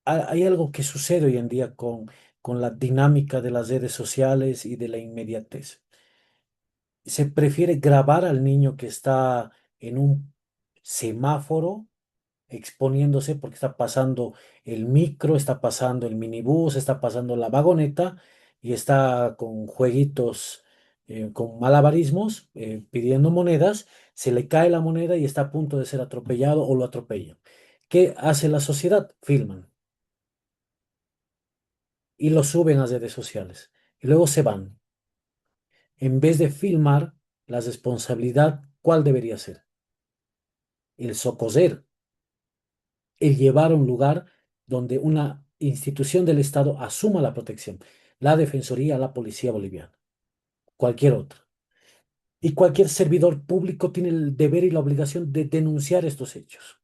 hay algo que sucede hoy en día con la dinámica de las redes sociales y de la inmediatez. Se prefiere grabar al niño que está en un semáforo exponiéndose porque está pasando el micro, está pasando el minibús, está pasando la vagoneta y está con jueguitos, con malabarismos, pidiendo monedas, se le cae la moneda y está a punto de ser atropellado o lo atropellan. ¿Qué hace la sociedad? Filman y lo suben a redes sociales y luego se van. En vez de filmar, la responsabilidad, ¿cuál debería ser? El socorrer, el llevar a un lugar donde una institución del Estado asuma la protección, la Defensoría, la Policía Boliviana, cualquier otra. Y cualquier servidor público tiene el deber y la obligación de denunciar estos hechos.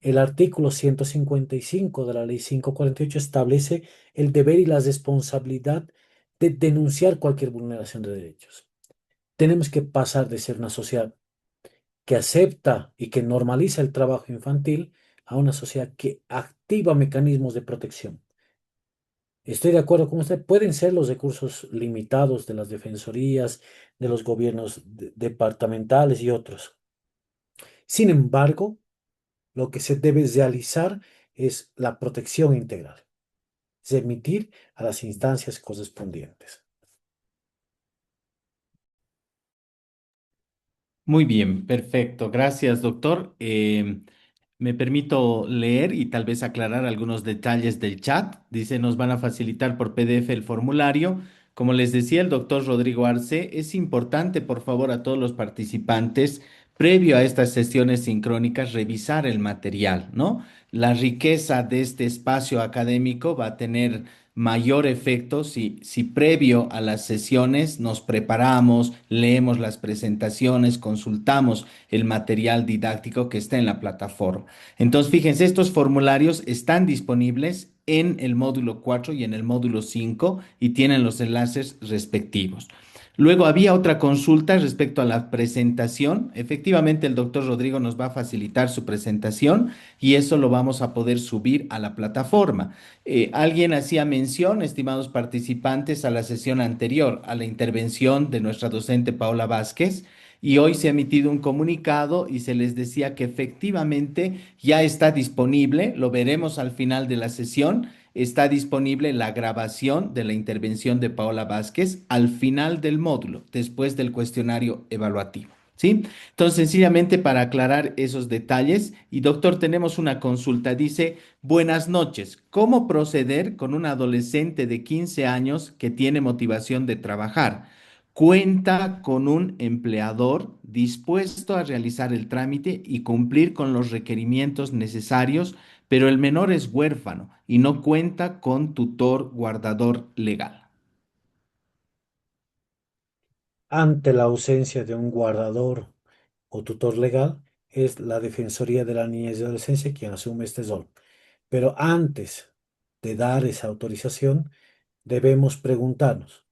El artículo 155 de la Ley 548 establece el deber y la responsabilidad de denunciar cualquier vulneración de derechos. Tenemos que pasar de ser una sociedad que acepta y que normaliza el trabajo infantil a una sociedad que activa mecanismos de protección. Estoy de acuerdo con usted, pueden ser los recursos limitados de las defensorías, de los gobiernos departamentales y otros. Sin embargo, lo que se debe realizar es la protección integral, remitir a las instancias correspondientes. Muy bien, perfecto. Gracias, doctor. Me permito leer y tal vez aclarar algunos detalles del chat. Dice, nos van a facilitar por PDF el formulario. Como les decía el doctor Rodrigo Arce, es importante, por favor, a todos los participantes, previo a estas sesiones sincrónicas, revisar el material, ¿no? La riqueza de este espacio académico va a tener mayor efecto si previo a las sesiones nos preparamos, leemos las presentaciones, consultamos el material didáctico que está en la plataforma. Entonces, fíjense, estos formularios están disponibles en el módulo 4 y en el módulo 5 y tienen los enlaces respectivos. Luego había otra consulta respecto a la presentación. Efectivamente, el doctor Rodrigo nos va a facilitar su presentación y eso lo vamos a poder subir a la plataforma. Alguien hacía mención, estimados participantes, a la sesión anterior, a la intervención de nuestra docente Paola Vázquez, y hoy se ha emitido un comunicado y se les decía que efectivamente ya está disponible, lo veremos al final de la sesión, está disponible la grabación de la intervención de Paola Vázquez al final del módulo, después del cuestionario evaluativo. ¿Sí? Entonces, sencillamente para aclarar esos detalles, y doctor, tenemos una consulta. Dice, buenas noches. ¿Cómo proceder con un adolescente de 15 años que tiene motivación de trabajar? Cuenta con un empleador dispuesto a realizar el trámite y cumplir con los requerimientos necesarios, pero el menor es huérfano y no cuenta con tutor guardador legal. Ante la ausencia de un guardador o tutor legal, es la Defensoría de la Niñez y Adolescencia quien asume este rol. Pero antes de dar esa autorización, debemos preguntarnos.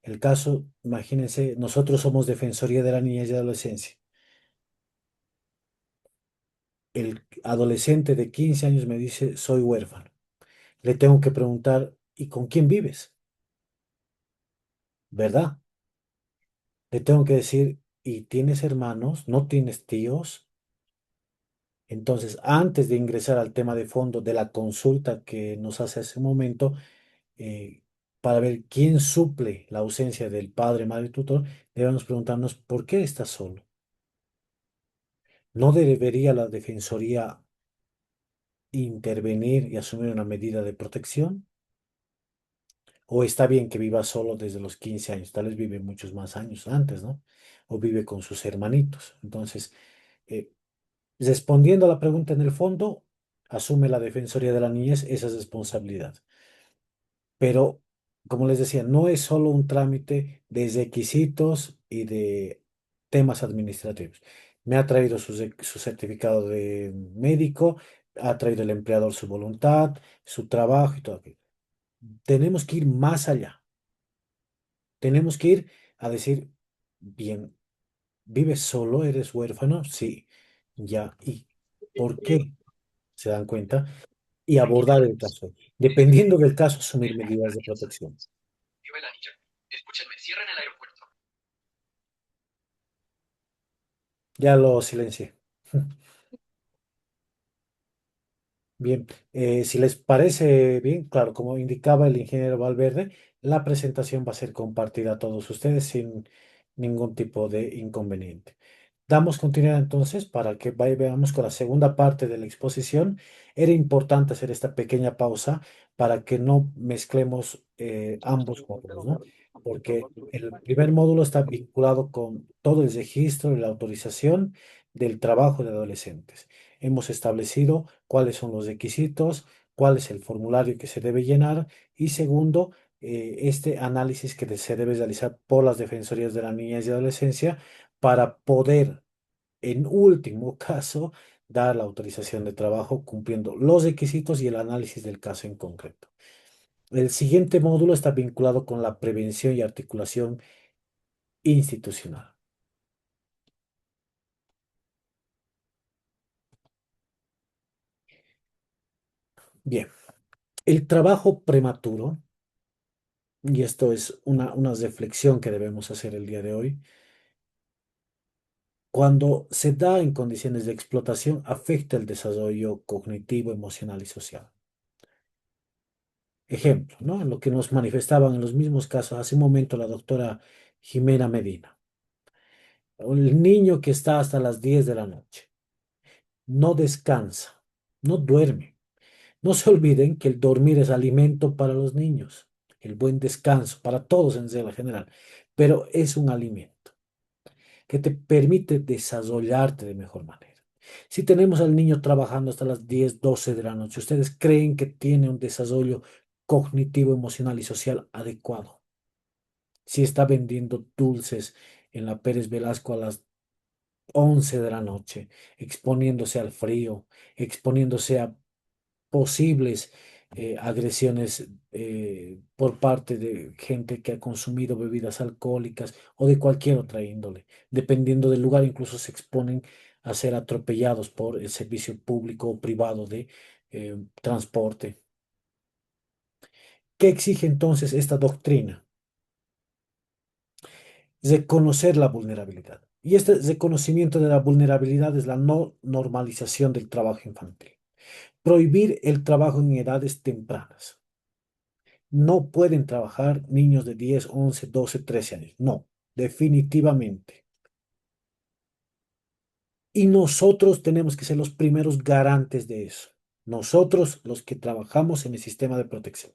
El caso, imagínense, nosotros somos Defensoría de la Niñez y Adolescencia. el adolescente de 15 años me dice, soy huérfano. Le tengo que preguntar, ¿y con quién vives? ¿Verdad? Le tengo que decir, ¿y tienes hermanos? ¿No tienes tíos? Entonces, antes de ingresar al tema de fondo de la consulta que nos hace hace un momento, eh, para ver quién suple la ausencia del padre, madre, tutor, debemos preguntarnos, ¿por qué estás solo? ¿No debería la defensoría intervenir y asumir una medida de protección? ¿O está bien que viva solo desde los 15 años? Tal vez vive muchos más años antes, ¿no? O vive con sus hermanitos. Entonces, eh, respondiendo a la pregunta en el fondo, asume la Defensoría de la Niñez esa responsabilidad. Pero, como les decía, no es solo un trámite de requisitos y de temas administrativos. Me ha traído su certificado de médico, ha traído el empleador su voluntad, su trabajo y todo aquello. Tenemos que ir más allá. Tenemos que ir a decir, bien, ¿vives solo? ¿Eres huérfano? Sí, ya. ¿Y por qué? ¿Se dan cuenta? Y abordar el caso. Dependiendo del caso, asumir medidas de protección. Ya lo silencié. Bien, si les parece bien, claro, como indicaba el ingeniero Valverde, la presentación va a ser compartida a todos ustedes sin ningún tipo de inconveniente. Damos continuidad entonces para que veamos con la segunda parte de la exposición. Era importante hacer esta pequeña pausa para que no mezclemos ambos módulos, ¿no? Porque el primer módulo está vinculado con todo el registro y la autorización del trabajo de adolescentes. Hemos establecido cuáles son los requisitos, cuál es el formulario que se debe llenar y segundo, este análisis que se debe realizar por las defensorías de la niñez y adolescencia para poder, en último caso, dar la autorización de trabajo cumpliendo los requisitos y el análisis del caso en concreto. El siguiente módulo está vinculado con la prevención y articulación institucional. Bien, el trabajo prematuro, y esto es una reflexión que debemos hacer el día de hoy, cuando se da en condiciones de explotación, afecta el desarrollo cognitivo, emocional y social. Ejemplo, ¿no? En lo que nos manifestaban en los mismos casos hace un momento la doctora Jimena Medina. El niño que está hasta las 10 de la noche, no descansa, no duerme. No se olviden que el dormir es alimento para los niños, el buen descanso, para todos en regla general, pero es un alimento que te permite desarrollarte de mejor manera. Si tenemos al niño trabajando hasta las 10, 12 de la noche, ¿ustedes creen que tiene un desarrollo cognitivo, emocional y social adecuado? Si está vendiendo dulces en la Pérez Velasco a las 11 de la noche, exponiéndose al frío, exponiéndose a posibles agresiones por parte de gente que ha consumido bebidas alcohólicas o de cualquier otra índole. Dependiendo del lugar, incluso se exponen a ser atropellados por el servicio público o privado de transporte. ¿Qué exige entonces esta doctrina? Reconocer la vulnerabilidad. Y este reconocimiento de la vulnerabilidad es la no normalización del trabajo infantil. Prohibir el trabajo en edades tempranas. No pueden trabajar niños de 10, 11, 12, 13 años. No, definitivamente. Y nosotros tenemos que ser los primeros garantes de eso. Nosotros, los que trabajamos en el sistema de protección.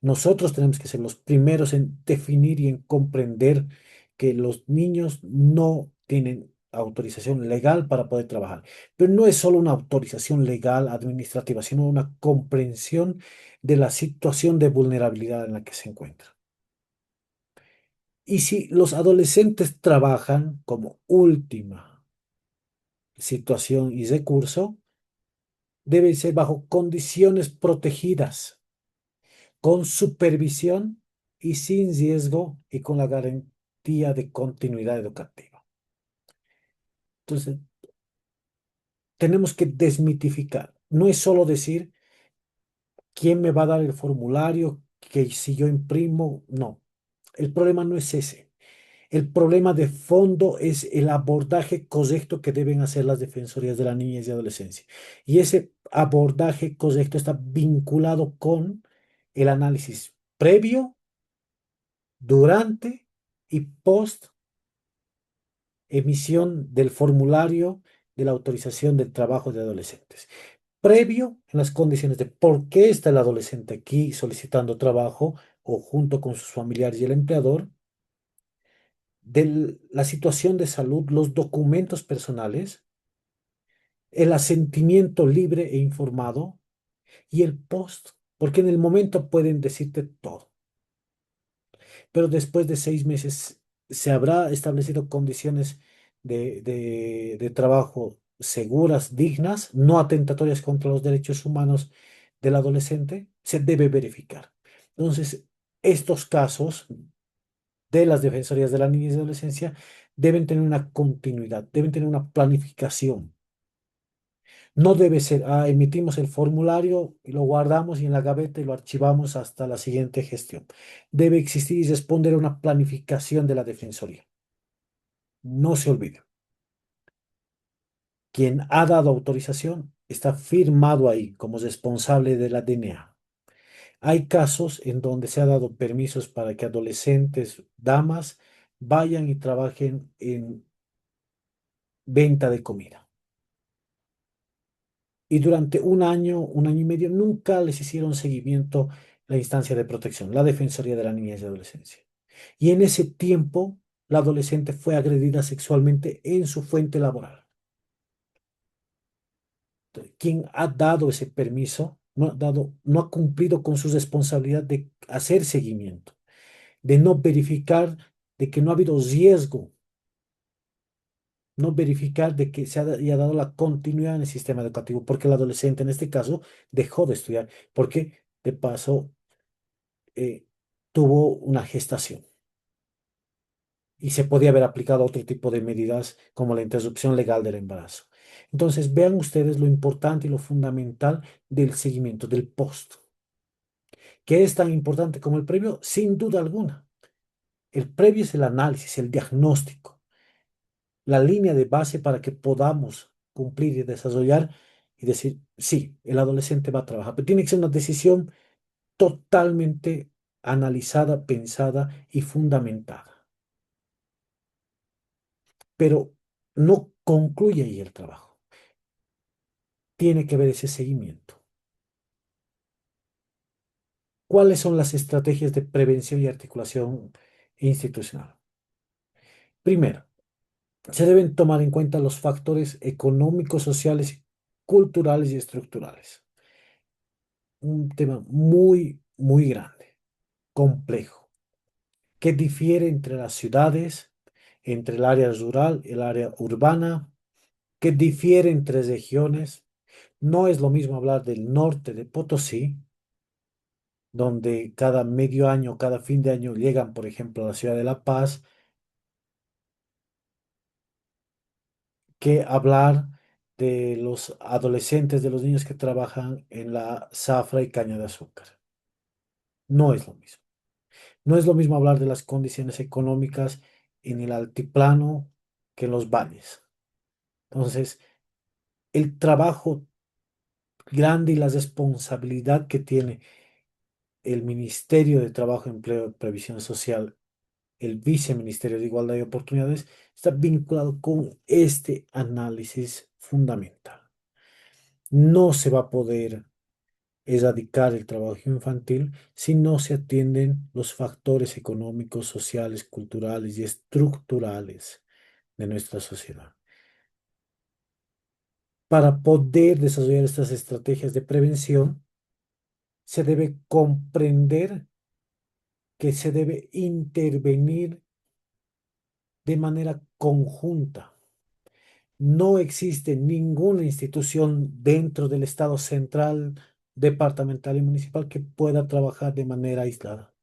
Nosotros tenemos que ser los primeros en definir y en comprender que los niños no tienen autorización legal para poder trabajar. Pero no es solo una autorización legal administrativa, sino una comprensión de la situación de vulnerabilidad en la que se encuentran. Y si los adolescentes trabajan como última situación y recurso, debe ser bajo condiciones protegidas, con supervisión y sin riesgo y con la garantía de continuidad educativa. Entonces, tenemos que desmitificar. No es solo decir quién me va a dar el formulario, que si yo imprimo, no. El problema no es ese. El problema de fondo es el abordaje correcto que deben hacer las defensorías de la niñez y adolescencia. Y ese abordaje correcto está vinculado con el análisis previo, durante y post emisión del formulario de la autorización del trabajo de adolescentes. Previo en las condiciones de por qué está el adolescente aquí solicitando trabajo o junto con sus familiares y el empleador, de la situación de salud, los documentos personales, el asentimiento libre e informado y el post, porque en el momento pueden decirte todo, pero después de 6 meses se habrá establecido condiciones de trabajo seguras, dignas, no atentatorias contra los derechos humanos del adolescente, se debe verificar. Entonces, estos casos de las defensorías de la niñez y adolescencia deben tener una continuidad, deben tener una planificación. No debe ser, emitimos el formulario y lo guardamos y en la gaveta y lo archivamos hasta la siguiente gestión. Debe existir y responder a una planificación de la defensoría. No se olvide. Quien ha dado autorización está firmado ahí como responsable de la DNA. Hay casos en donde se ha dado permisos para que adolescentes, damas, vayan y trabajen en venta de comida. Y durante un año y medio, nunca les hicieron seguimiento la instancia de protección, la Defensoría de la Niñez y Adolescencia. Y en ese tiempo, la adolescente fue agredida sexualmente en su fuente laboral. Quien ha dado ese permiso no ha cumplido con su responsabilidad de hacer seguimiento, de no verificar de que no ha habido riesgo, no verificar de que se haya dado la continuidad en el sistema educativo, porque el adolescente en este caso dejó de estudiar, porque de paso tuvo una gestación y se podía haber aplicado otro tipo de medidas como la interrupción legal del embarazo. Entonces, vean ustedes lo importante y lo fundamental del seguimiento, del post, que es tan importante como el previo, sin duda alguna. El previo es el análisis, el diagnóstico, la línea de base para que podamos cumplir y desarrollar y decir, sí, el adolescente va a trabajar, pero tiene que ser una decisión totalmente analizada, pensada y fundamentada. Pero no concluye ahí el trabajo. Tiene que haber ese seguimiento. ¿Cuáles son las estrategias de prevención y articulación institucional? Primero, se deben tomar en cuenta los factores económicos, sociales, culturales y estructurales. Un tema muy, muy grande, complejo, que difiere entre las ciudades, entre el área rural y el área urbana, que difiere entre regiones. No es lo mismo hablar del norte de Potosí, donde cada medio año, cada fin de año llegan, por ejemplo, a la ciudad de La Paz, que hablar de los adolescentes, de los niños que trabajan en la zafra y caña de azúcar. No es lo mismo. No es lo mismo hablar de las condiciones económicas en el altiplano que en los valles. Entonces, el trabajo grande y la responsabilidad que tiene el Ministerio de Trabajo, Empleo y Previsión Social, el Viceministerio de Igualdad y Oportunidades, está vinculado con este análisis fundamental. No se va a poder erradicar el trabajo infantil si no se atienden los factores económicos, sociales, culturales y estructurales de nuestra sociedad. Para poder desarrollar estas estrategias de prevención, se debe comprender que se debe intervenir de manera conjunta. No existe ninguna institución dentro del Estado central, departamental y municipal que pueda trabajar de manera aislada.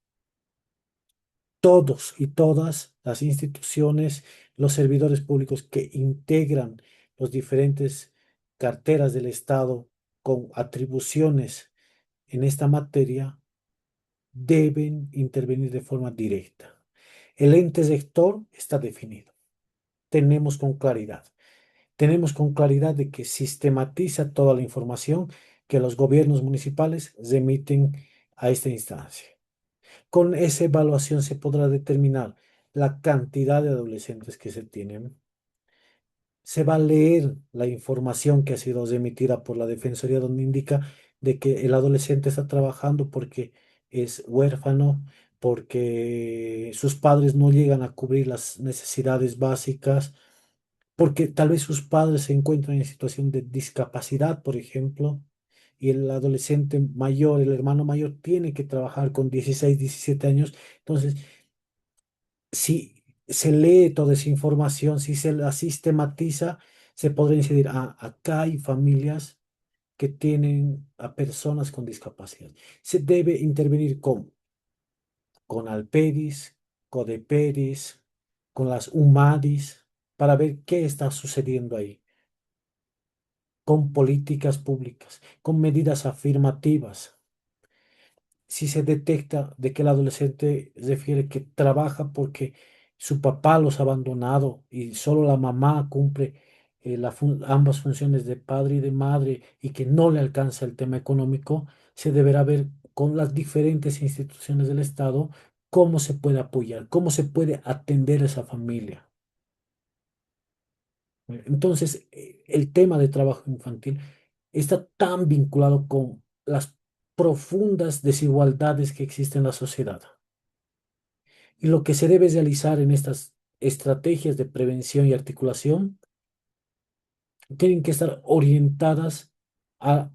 Todos y todas las instituciones, los servidores públicos que integran los diferentes carteras del Estado con atribuciones en esta materia deben intervenir de forma directa. El ente rector está definido. Tenemos con claridad. Tenemos con claridad de que sistematiza toda la información que los gobiernos municipales remiten a esta instancia. Con esa evaluación se podrá determinar la cantidad de adolescentes que se tienen. Se va a leer la información que ha sido remitida por la Defensoría, donde indica de que el adolescente está trabajando porque es huérfano, porque sus padres no llegan a cubrir las necesidades básicas, porque tal vez sus padres se encuentran en situación de discapacidad, por ejemplo, y el adolescente mayor, el hermano mayor, tiene que trabajar con 16, 17 años. Entonces, si se lee toda esa información, si se la sistematiza, se podrá incidir, acá hay familias que tienen a personas con discapacidad. Se debe intervenir con Alpedis, Codepedis, con las UMADIs, para ver qué está sucediendo ahí, con políticas públicas, con medidas afirmativas. Si se detecta de que el adolescente refiere que trabaja porque su papá los ha abandonado y solo la mamá cumple ambas funciones de padre y de madre y que no le alcanza el tema económico, se deberá ver con las diferentes instituciones del Estado cómo se puede apoyar, cómo se puede atender a esa familia. Entonces, el tema de trabajo infantil está tan vinculado con las profundas desigualdades que existen en la sociedad. Y lo que se debe realizar en estas estrategias de prevención y articulación tienen que estar orientadas a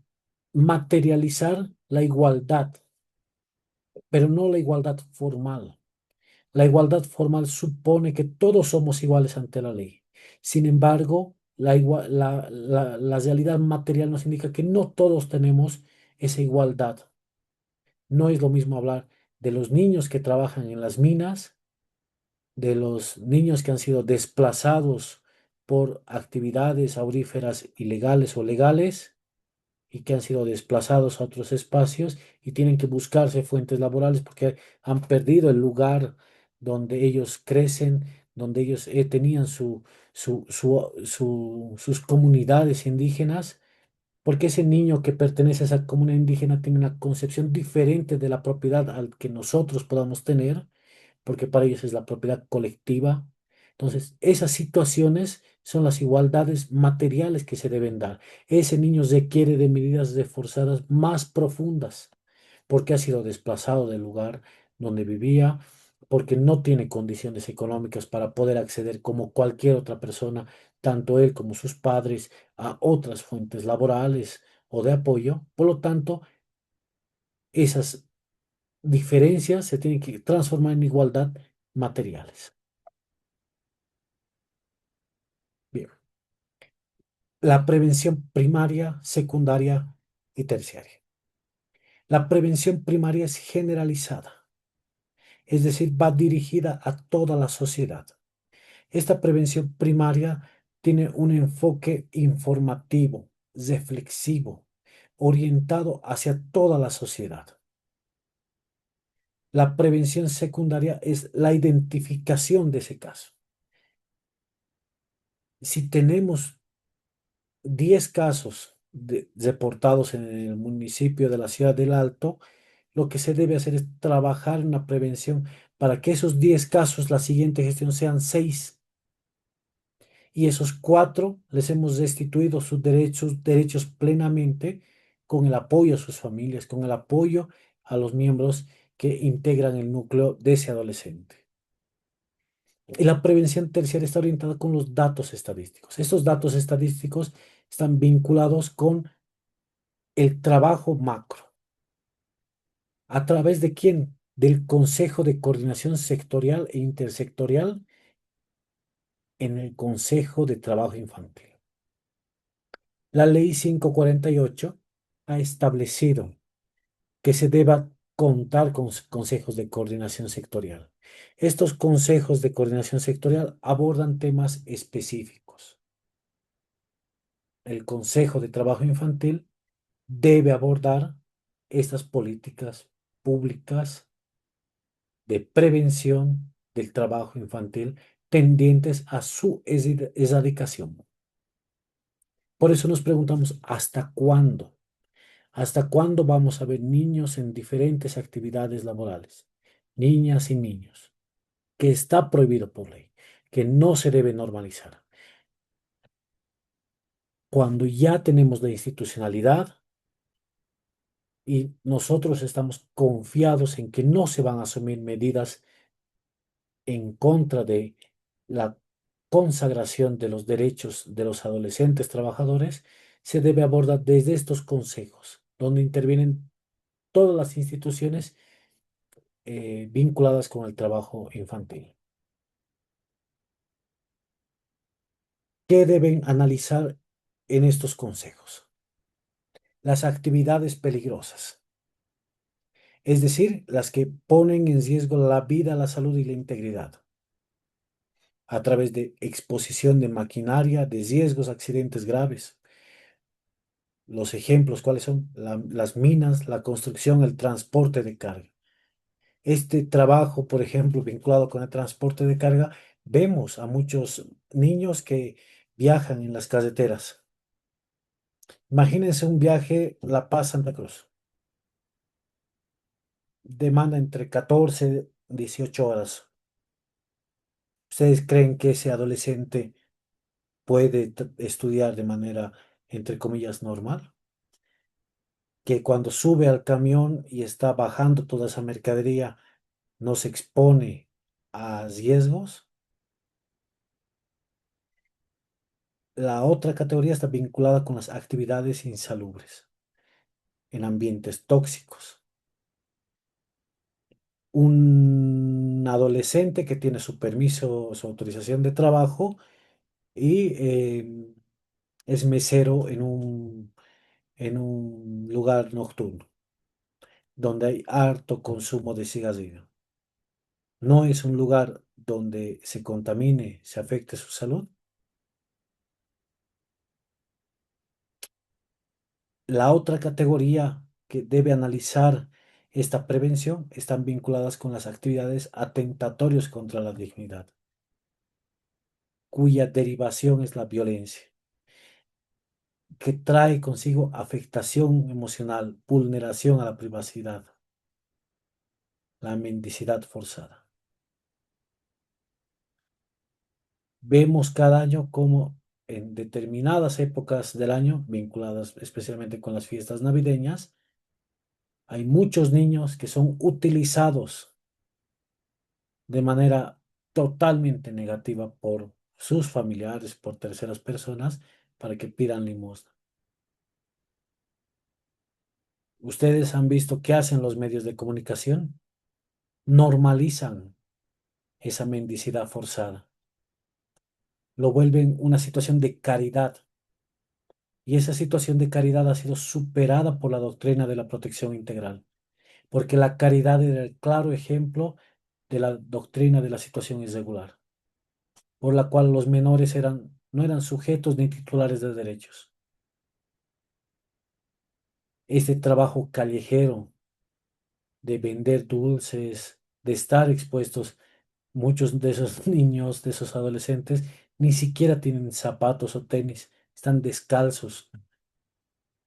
materializar la igualdad, pero no la igualdad formal. La igualdad formal supone que todos somos iguales ante la ley. Sin embargo, la realidad material nos indica que no todos tenemos esa igualdad. No es lo mismo hablar de los niños que trabajan en las minas, de los niños que han sido desplazados por actividades auríferas ilegales o legales y que han sido desplazados a otros espacios y tienen que buscarse fuentes laborales porque han perdido el lugar donde ellos crecen, donde ellos tenían sus comunidades indígenas, porque ese niño que pertenece a esa comunidad indígena tiene una concepción diferente de la propiedad al que nosotros podamos tener, porque para ellos es la propiedad colectiva. Entonces, esas situaciones son las igualdades materiales que se deben dar. Ese niño requiere de medidas reforzadas más profundas, porque ha sido desplazado del lugar donde vivía, porque no tiene condiciones económicas para poder acceder como cualquier otra persona, tanto él como sus padres, a otras fuentes laborales o de apoyo. Por lo tanto, esas diferencias se tienen que transformar en igualdad materiales. Bien, la prevención primaria, secundaria y terciaria. La prevención primaria es generalizada, es decir, va dirigida a toda la sociedad. Esta prevención primaria tiene un enfoque informativo, reflexivo, orientado hacia toda la sociedad. La prevención secundaria es la identificación de ese caso. Si tenemos 10 casos reportados en el municipio de la Ciudad del Alto, lo que se debe hacer es trabajar en la prevención para que esos 10 casos, la siguiente gestión sean 6 y esos 4 les hemos restituido sus derechos plenamente con el apoyo a sus familias, con el apoyo a los miembros que integran el núcleo de ese adolescente. Y la prevención terciaria está orientada con los datos estadísticos. Estos datos estadísticos están vinculados con el trabajo macro. ¿A través de quién? Del Consejo de Coordinación Sectorial e Intersectorial en el Consejo de Trabajo Infantil. La Ley 548 ha establecido que se deba contar con consejos de coordinación sectorial. Estos consejos de coordinación sectorial abordan temas específicos. el Consejo de Trabajo Infantil debe abordar estas políticas públicas de prevención del trabajo infantil tendientes a su erradicación. Por eso nos preguntamos, ¿hasta cuándo? ¿Hasta cuándo vamos a ver niños en diferentes actividades laborales? Niñas y niños, que está prohibido por ley, que no se debe normalizar. Cuando ya tenemos la institucionalidad y nosotros estamos confiados en que no se van a asumir medidas en contra de la consagración de los derechos de los adolescentes trabajadores, se debe abordar desde estos consejos, donde intervienen todas las instituciones vinculadas con el trabajo infantil. ¿Qué deben analizar en estos consejos? Las actividades peligrosas, es decir, las que ponen en riesgo la vida, la salud y la integridad, a través de exposición de maquinaria, de riesgos, accidentes graves. Los ejemplos, ¿cuáles son? Las minas, la construcción, el transporte de carga. Este trabajo, por ejemplo, vinculado con el transporte de carga, vemos a muchos niños que viajan en las carreteras. Imagínense un viaje La Paz-Santa Cruz. Demanda entre 14 y 18 horas. ¿Ustedes creen que ese adolescente puede estudiar de manera, entre comillas, normal? Que cuando sube al camión y está bajando toda esa mercadería, no se expone a riesgos. La otra categoría está vinculada con las actividades insalubres en ambientes tóxicos. Un adolescente que tiene su permiso, su autorización de trabajo y es mesero en un lugar nocturno donde hay harto consumo de cigarrillo. No es un lugar donde se contamine, se afecte su salud. La otra categoría que debe analizar esta prevención están vinculadas con las actividades atentatorias contra la dignidad, cuya derivación es la violencia, que trae consigo afectación emocional, vulneración a la privacidad, la mendicidad forzada. Vemos cada año cómo en determinadas épocas del año, vinculadas especialmente con las fiestas navideñas, hay muchos niños que son utilizados de manera totalmente negativa por sus familiares, por terceras personas, para que pidan limosna. ¿Ustedes han visto qué hacen los medios de comunicación? Normalizan esa mendicidad forzada, lo vuelven una situación de caridad. Y esa situación de caridad ha sido superada por la doctrina de la protección integral, porque la caridad era el claro ejemplo de la doctrina de la situación irregular, por la cual los menores no eran sujetos ni titulares de derechos. Este trabajo callejero de vender dulces, de estar expuestos, muchos de esos niños, de esos adolescentes, ni siquiera tienen zapatos o tenis, están descalzos,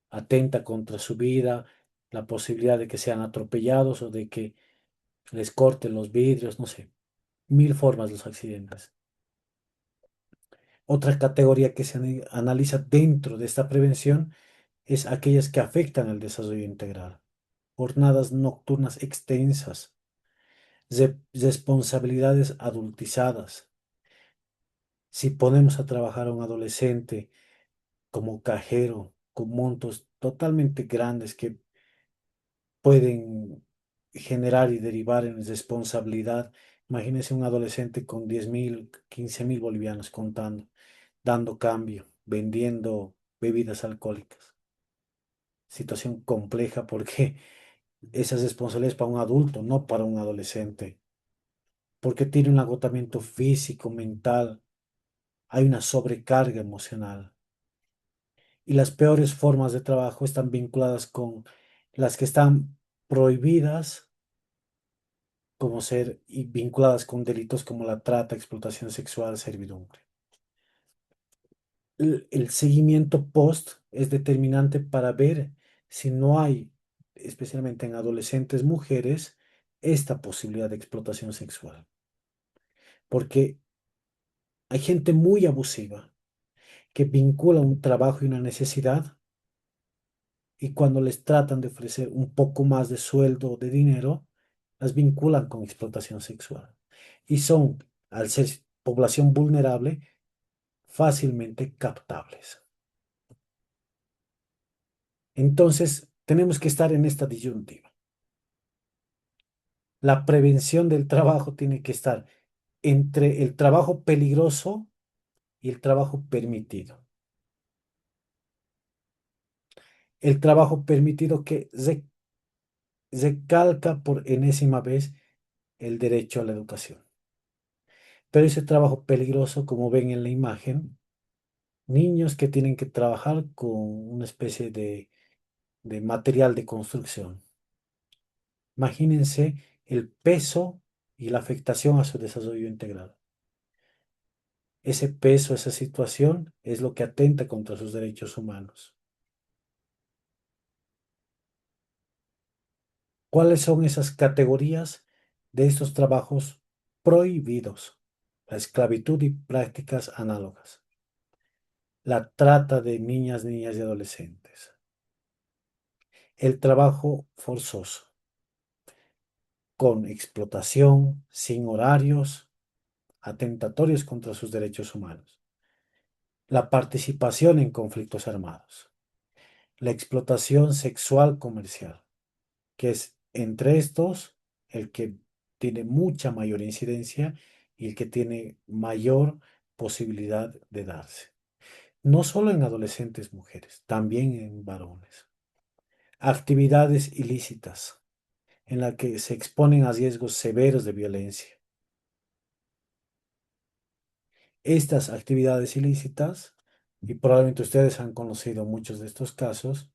atenta contra su vida, la posibilidad de que sean atropellados o de que les corten los vidrios, no sé, mil formas los accidentes. Otra categoría que se analiza dentro de esta prevención es aquellas que afectan al desarrollo integral. Jornadas nocturnas extensas, responsabilidades adultizadas. Si ponemos a trabajar a un adolescente como cajero, con montos totalmente grandes que pueden generar y derivar en responsabilidad. Imagínense un adolescente con 10.000, 15.000 bolivianos contando, dando cambio, vendiendo bebidas alcohólicas. Situación compleja porque esa responsabilidad es para un adulto, no para un adolescente, porque tiene un agotamiento físico, mental, hay una sobrecarga emocional. Y las peores formas de trabajo están vinculadas con las que están prohibidas como ser y vinculadas con delitos como la trata, explotación sexual, servidumbre. El seguimiento post es determinante para ver si no hay, especialmente en adolescentes mujeres, esta posibilidad de explotación sexual. Porque hay gente muy abusiva que vincula un trabajo y una necesidad y cuando les tratan de ofrecer un poco más de sueldo o de dinero, las vinculan con explotación sexual. Y son, al ser población vulnerable, fácilmente captables. Entonces, tenemos que estar en esta disyuntiva. La prevención del trabajo tiene que estar entre el trabajo peligroso y el trabajo permitido. El trabajo permitido que recalca por enésima vez el derecho a la educación. Pero ese trabajo peligroso, como ven en la imagen, niños que tienen que trabajar con una especie de material de construcción. Imagínense el peso y la afectación a su desarrollo integral. Ese peso, esa situación es lo que atenta contra sus derechos humanos. ¿Cuáles son esas categorías de estos trabajos prohibidos? La esclavitud y prácticas análogas. La trata de niñas, niñas y adolescentes. El trabajo forzoso, con explotación, sin horarios, atentatorios contra sus derechos humanos. La participación en conflictos armados. La explotación sexual comercial, que es entre estos el que tiene mucha mayor incidencia y el que tiene mayor posibilidad de darse. No solo en adolescentes mujeres, también en varones. Actividades ilícitas en las que se exponen a riesgos severos de violencia. Estas actividades ilícitas, y probablemente ustedes han conocido muchos de estos casos,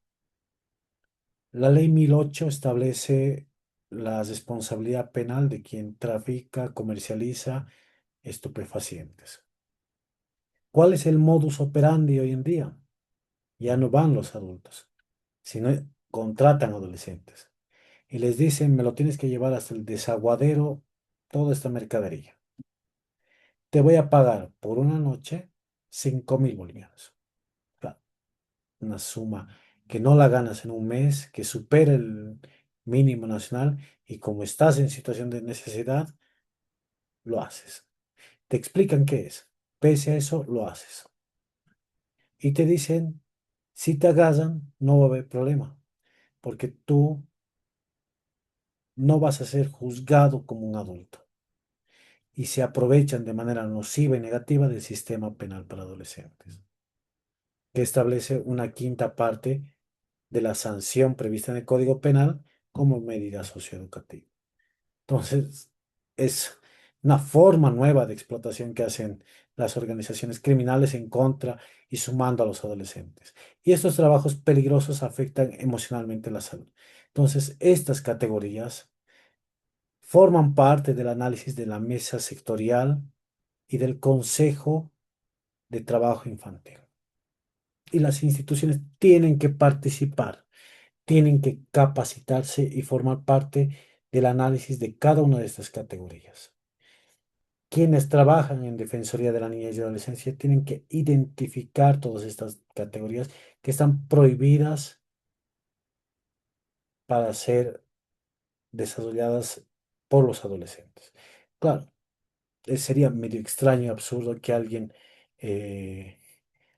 la ley 1008 establece la responsabilidad penal de quien trafica, comercializa estupefacientes. ¿Cuál es el modus operandi hoy en día? Ya no van los adultos, sino contratan adolescentes y les dicen, me lo tienes que llevar hasta el desaguadero, toda esta mercadería. Te voy a pagar por una noche 5.000 bolivianos. Claro, una suma que no la ganas en un mes, que supera el mínimo nacional y como estás en situación de necesidad, lo haces. Te explican qué es. Pese a eso, lo haces. Y te dicen, si te agarran, no va a haber problema, porque tú no vas a ser juzgado como un adulto. Y se aprovechan de manera nociva y negativa del sistema penal para adolescentes, que establece una quinta parte de la sanción prevista en el Código Penal como medida socioeducativa. Entonces, es una forma nueva de explotación que hacen las organizaciones criminales en contra y sumando a los adolescentes. Y estos trabajos peligrosos afectan emocionalmente la salud. Entonces, estas categorías forman parte del análisis de la mesa sectorial y del Consejo de Trabajo Infantil. Y las instituciones tienen que participar, tienen que capacitarse y formar parte del análisis de cada una de estas categorías. Quienes trabajan en Defensoría de la Niñez y Adolescencia tienen que identificar todas estas categorías que están prohibidas para ser desarrolladas por los adolescentes. Claro, sería medio extraño y absurdo que alguien eh,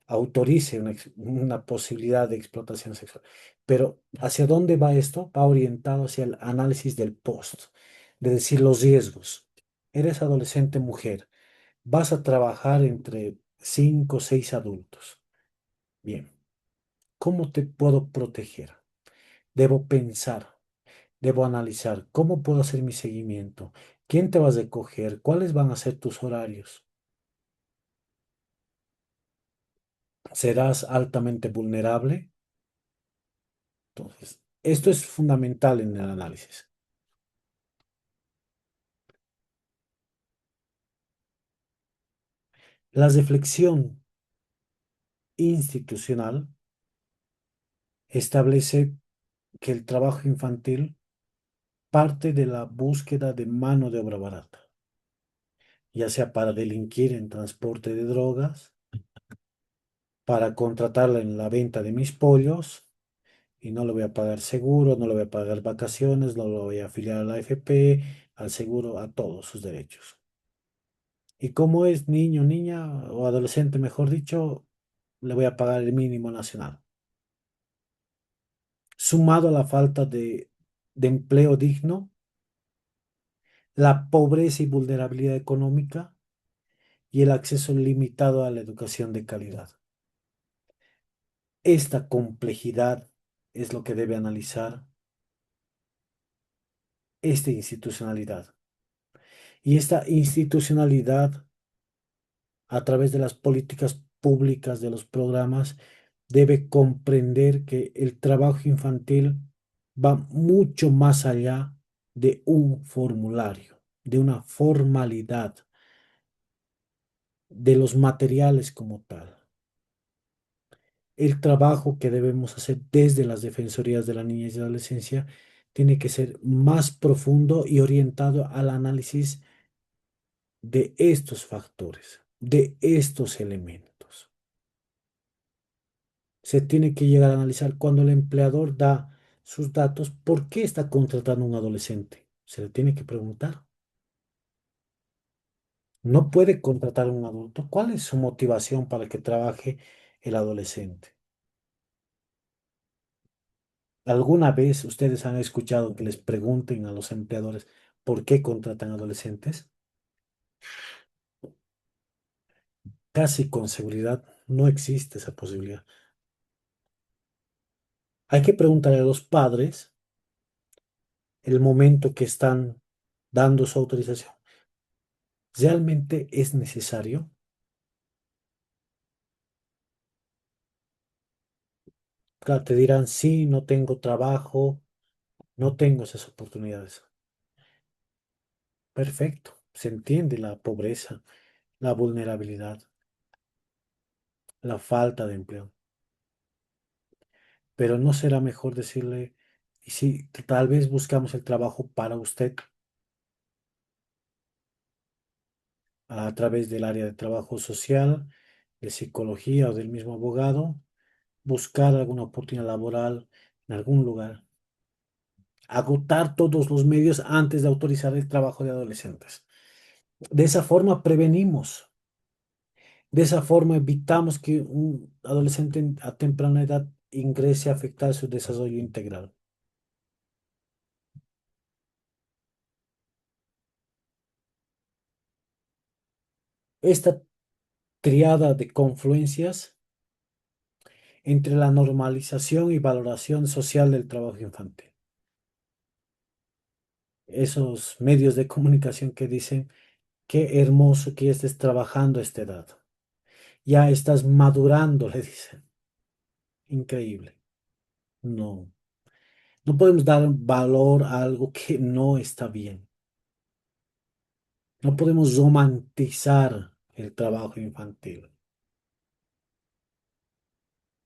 autorice una posibilidad de explotación sexual. Pero ¿hacia dónde va esto? Va orientado hacia el análisis del post, de decir los riesgos. Eres adolescente mujer, vas a trabajar entre 5 o 6 adultos. Bien, ¿cómo te puedo proteger? Debo pensar, debo analizar, ¿cómo puedo hacer mi seguimiento? ¿Quién te vas a recoger? ¿Cuáles van a ser tus horarios? serás altamente vulnerable. Entonces, esto es fundamental en el análisis. La reflexión institucional establece que el trabajo infantil parte de la búsqueda de mano de obra barata, ya sea para delinquir en transporte de drogas, para contratarla en la venta de mis pollos, y no le voy a pagar seguro, no le voy a pagar vacaciones, no lo voy a afiliar a la AFP, al seguro, a todos sus derechos. Y como es niño, niña o adolescente, mejor dicho, le voy a pagar el mínimo nacional. Sumado a la falta de empleo digno, la pobreza y vulnerabilidad económica y el acceso limitado a la educación de calidad. Esta complejidad es lo que debe analizar esta institucionalidad. Y esta institucionalidad, a través de las políticas públicas, de los programas, debe comprender que el trabajo infantil va mucho más allá de un formulario, de una formalidad, de los materiales como tal. El trabajo que debemos hacer desde las defensorías de la niñez y adolescencia tiene que ser más profundo y orientado al análisis de estos factores, de estos elementos. Se tiene que llegar a analizar cuando el empleador da sus datos, ¿por qué está contratando a un adolescente? Se le tiene que preguntar. No puede contratar a un adulto. ¿Cuál es su motivación para que trabaje el adolescente? ¿Alguna vez ustedes han escuchado que les pregunten a los empleadores por qué contratan adolescentes? Casi con seguridad no existe esa posibilidad. Hay que preguntarle a los padres el momento que están dando su autorización. ¿Realmente es necesario? Claro, te dirán, sí, no tengo trabajo, no tengo esas oportunidades. Perfecto, se entiende la pobreza, la vulnerabilidad, la falta de empleo. Pero no será mejor decirle, y si tal vez buscamos el trabajo para usted a través del área de trabajo social, de psicología o del mismo abogado, buscar alguna oportunidad laboral en algún lugar, agotar todos los medios antes de autorizar el trabajo de adolescentes. De esa forma prevenimos, de esa forma evitamos que un adolescente a temprana edad ingrese a afectar su desarrollo integral. Esta triada de confluencias entre la normalización y valoración social del trabajo infantil. Esos medios de comunicación que dicen, qué hermoso que estés trabajando a esta edad. Ya estás madurando, le dicen. Increíble. No, no podemos dar valor a algo que no está bien. No podemos romantizar el trabajo infantil.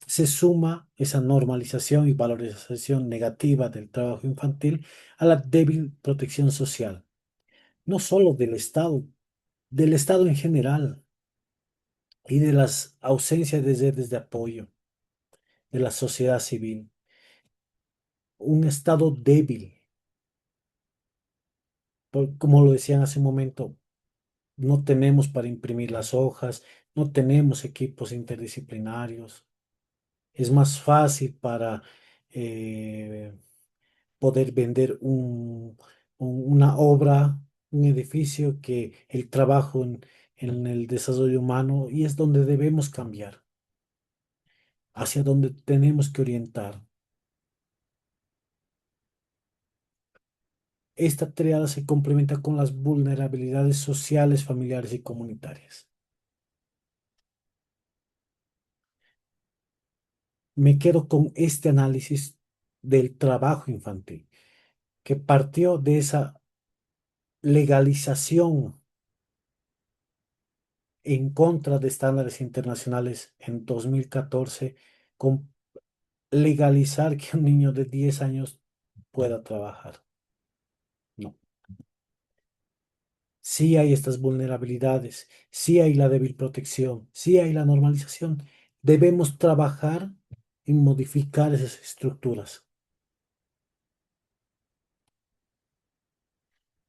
Se suma esa normalización y valorización negativa del trabajo infantil a la débil protección social, no solo del Estado en general y de las ausencias de redes de apoyo de la sociedad civil. Un Estado débil, como lo decían hace un momento, no tenemos para imprimir las hojas, no tenemos equipos interdisciplinarios. Es más fácil para eh, poder vender una obra, un edificio, que el trabajo en el desarrollo humano, y es donde debemos cambiar, hacia donde tenemos que orientar. Esta triada se complementa con las vulnerabilidades sociales, familiares y comunitarias. me quedo con este análisis del trabajo infantil, que partió de esa legalización en contra de estándares internacionales en 2014, con legalizar que un niño de 10 años pueda trabajar. No. Sí hay estas vulnerabilidades, sí hay la débil protección, sí hay la normalización. Debemos trabajar en modificar esas estructuras.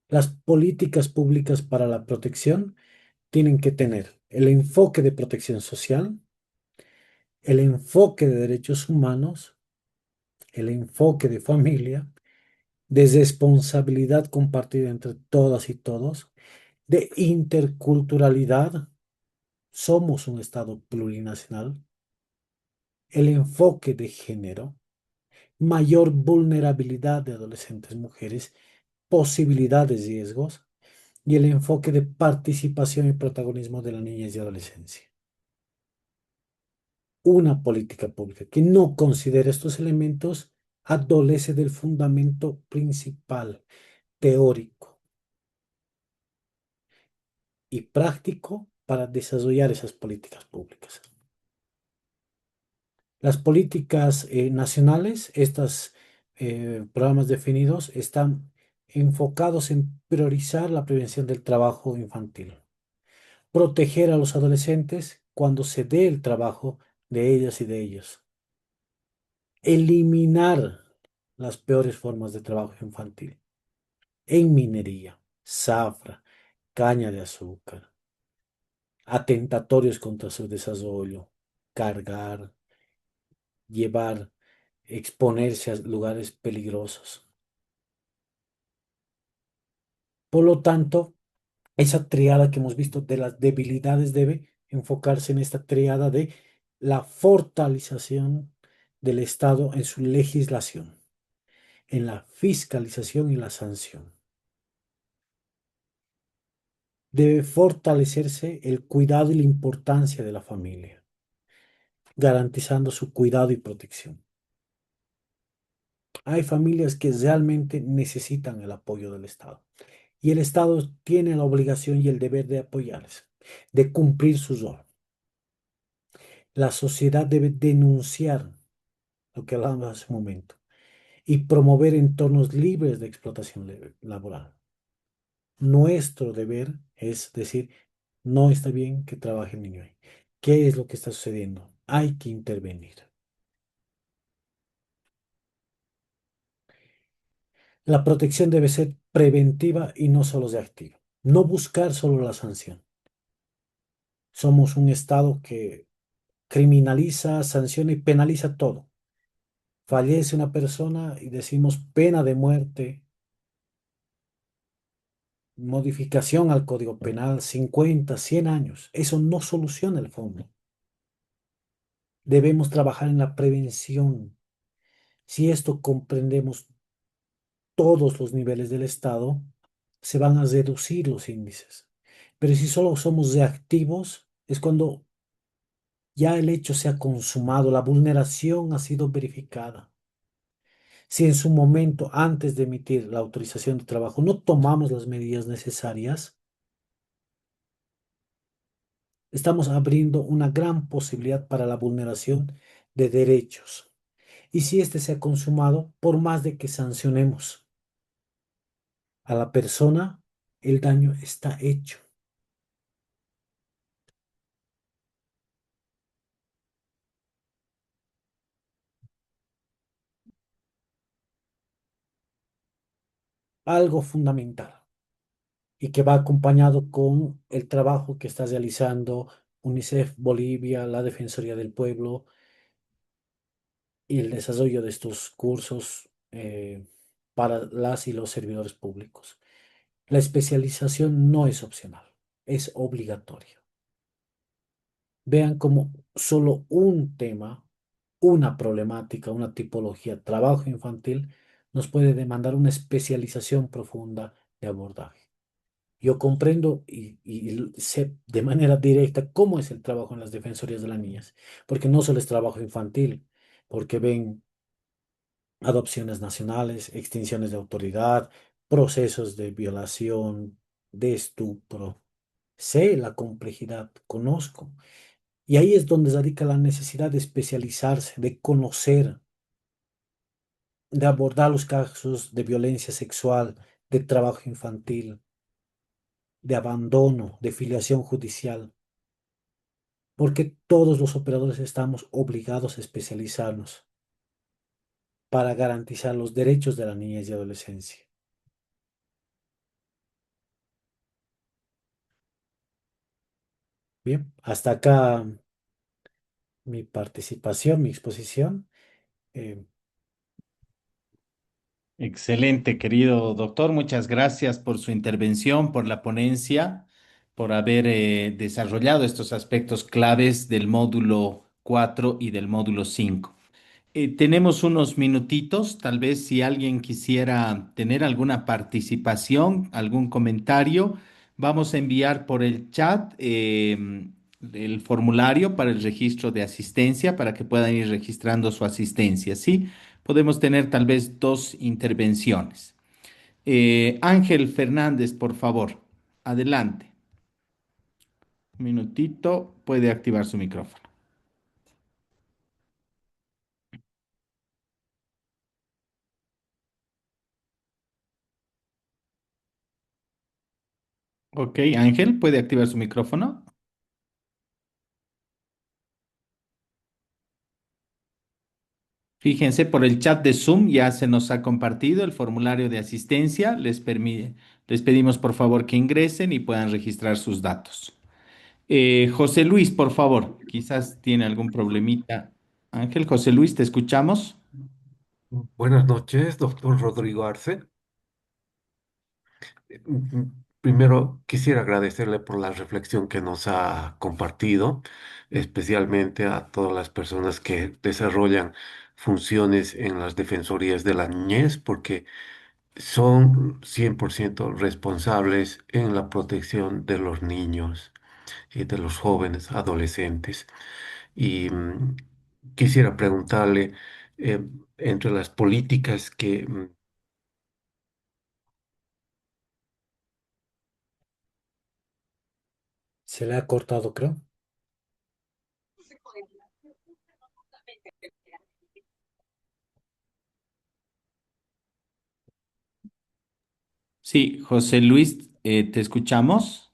Las políticas públicas para la protección tienen que tener el enfoque de protección social, el enfoque de derechos humanos, el enfoque de familia, de responsabilidad compartida entre todas y todos, de interculturalidad. Somos un Estado plurinacional. El enfoque de género, mayor vulnerabilidad de adolescentes mujeres, posibilidades de riesgos y el enfoque de participación y protagonismo de la niñez y adolescencia. Una política pública que no considere estos elementos adolece del fundamento principal, teórico y práctico para desarrollar esas políticas públicas. Las políticas nacionales, estos programas definidos, están enfocados en priorizar la prevención del trabajo infantil, proteger a los adolescentes cuando se dé el trabajo de ellas y de ellos, eliminar las peores formas de trabajo infantil en minería, zafra, caña de azúcar, atentatorios contra su desarrollo, cargar, llevar, exponerse a lugares peligrosos. Por lo tanto, esa triada que hemos visto de las debilidades debe enfocarse en esta triada de la fortalecización del Estado en su legislación, en la fiscalización y la sanción. Debe fortalecerse el cuidado y la importancia de la familia, garantizando su cuidado y protección. Hay familias que realmente necesitan el apoyo del Estado y el Estado tiene la obligación y el deber de apoyarles, de cumplir su rol. La sociedad debe denunciar lo que hablábamos hace un momento y promover entornos libres de explotación laboral. Nuestro deber es decir, no está bien que trabaje el niño ahí. ¿Qué es lo que está sucediendo? Hay que intervenir. La protección debe ser preventiva y no solo reactiva. No buscar solo la sanción. Somos un Estado que criminaliza, sanciona y penaliza todo. Fallece una persona y decimos pena de muerte, modificación al Código Penal, 50, 100 años. Eso no soluciona el fondo. Debemos trabajar en la prevención. Si esto comprendemos todos los niveles del Estado, se van a reducir los índices. Pero si solo somos reactivos, es cuando ya el hecho se ha consumado, la vulneración ha sido verificada. Si en su momento, antes de emitir la autorización de trabajo, no tomamos las medidas necesarias, estamos abriendo una gran posibilidad para la vulneración de derechos. Y si este se ha consumado, por más de que sancionemos a la persona, el daño está hecho. Algo fundamental y que va acompañado con el trabajo que está realizando UNICEF Bolivia, la Defensoría del Pueblo y el desarrollo de estos cursos para las y los servidores públicos. La especialización no es opcional, es obligatoria. Vean como solo un tema, una problemática, una tipología, trabajo infantil, nos puede demandar una especialización profunda de abordaje. Yo comprendo y sé de manera directa cómo es el trabajo en las defensorías de las niñas, porque no solo es trabajo infantil, porque ven adopciones nacionales, extinciones de autoridad, procesos de violación, de estupro. Sé la complejidad, conozco. Y ahí es donde radica la necesidad de especializarse, de conocer, de abordar los casos de violencia sexual, de trabajo infantil, de abandono, de filiación judicial, porque todos los operadores estamos obligados a especializarnos para garantizar los derechos de la niñez y adolescencia. Bien, hasta acá mi participación, mi exposición. Eh, Excelente, querido doctor. Muchas gracias por su intervención, por la ponencia, por haber desarrollado estos aspectos claves del módulo 4 y del módulo 5. Tenemos unos minutitos, tal vez si alguien quisiera tener alguna participación, algún comentario, vamos a enviar por el chat el formulario para el registro de asistencia para que puedan ir registrando su asistencia, ¿sí? Podemos tener tal vez dos intervenciones. Ángel Fernández, por favor, adelante. Un minutito, puede activar su micrófono. Ok, Ángel, puede activar su micrófono. Fíjense, por el chat de Zoom ya se nos ha compartido el formulario de asistencia. Les pedimos por favor que ingresen y puedan registrar sus datos. José Luis, por favor, quizás tiene algún problemita. Ángel, José Luis, te escuchamos. Buenas noches, doctor Rodrigo Arce. Primero, quisiera agradecerle por la reflexión que nos ha compartido, especialmente a todas las personas que desarrollan funciones en las defensorías de la niñez, porque son 100% responsables en la protección de los niños y de los jóvenes adolescentes. Y quisiera preguntarle, eh, entre las políticas que Se le ha cortado, creo. Sí, José Luis, te escuchamos.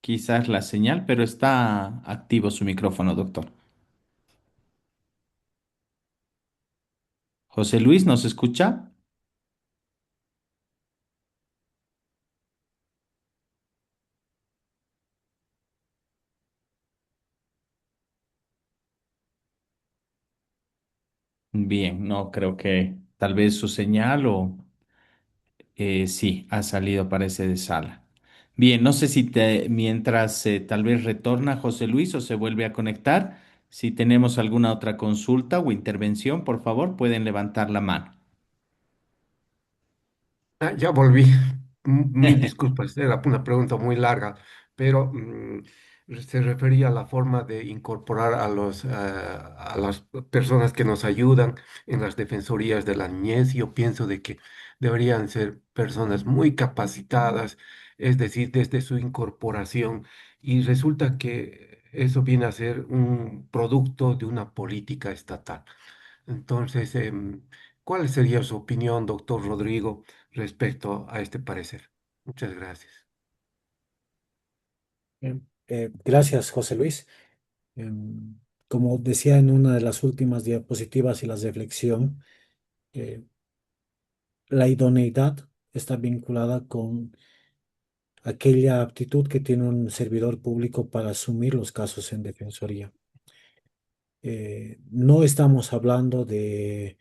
Quizás la señal, pero está activo su micrófono, doctor. José Luis, ¿nos escucha? Bien, no creo que tal vez su señal o sí, ha salido, parece de sala. Bien, no sé si mientras tal vez retorna José Luis o se vuelve a conectar, si tenemos alguna otra consulta o intervención, por favor, pueden levantar la mano. Ya volví. Mil disculpas, era una pregunta muy larga, pero se refería a la forma de incorporar a las personas que nos ayudan en las defensorías de la niñez. Yo pienso de que deberían ser personas muy capacitadas, es decir, desde su incorporación. Y resulta que eso viene a ser un producto de una política estatal. Entonces, ¿cuál sería su opinión, doctor Rodrigo, respecto a este parecer? Muchas gracias. Bien, gracias, José Luis. Em, Como decía en una de las últimas diapositivas y la reflexión, eh, la idoneidad está vinculada con aquella aptitud que tiene un servidor público para asumir los casos en defensoría. No estamos hablando de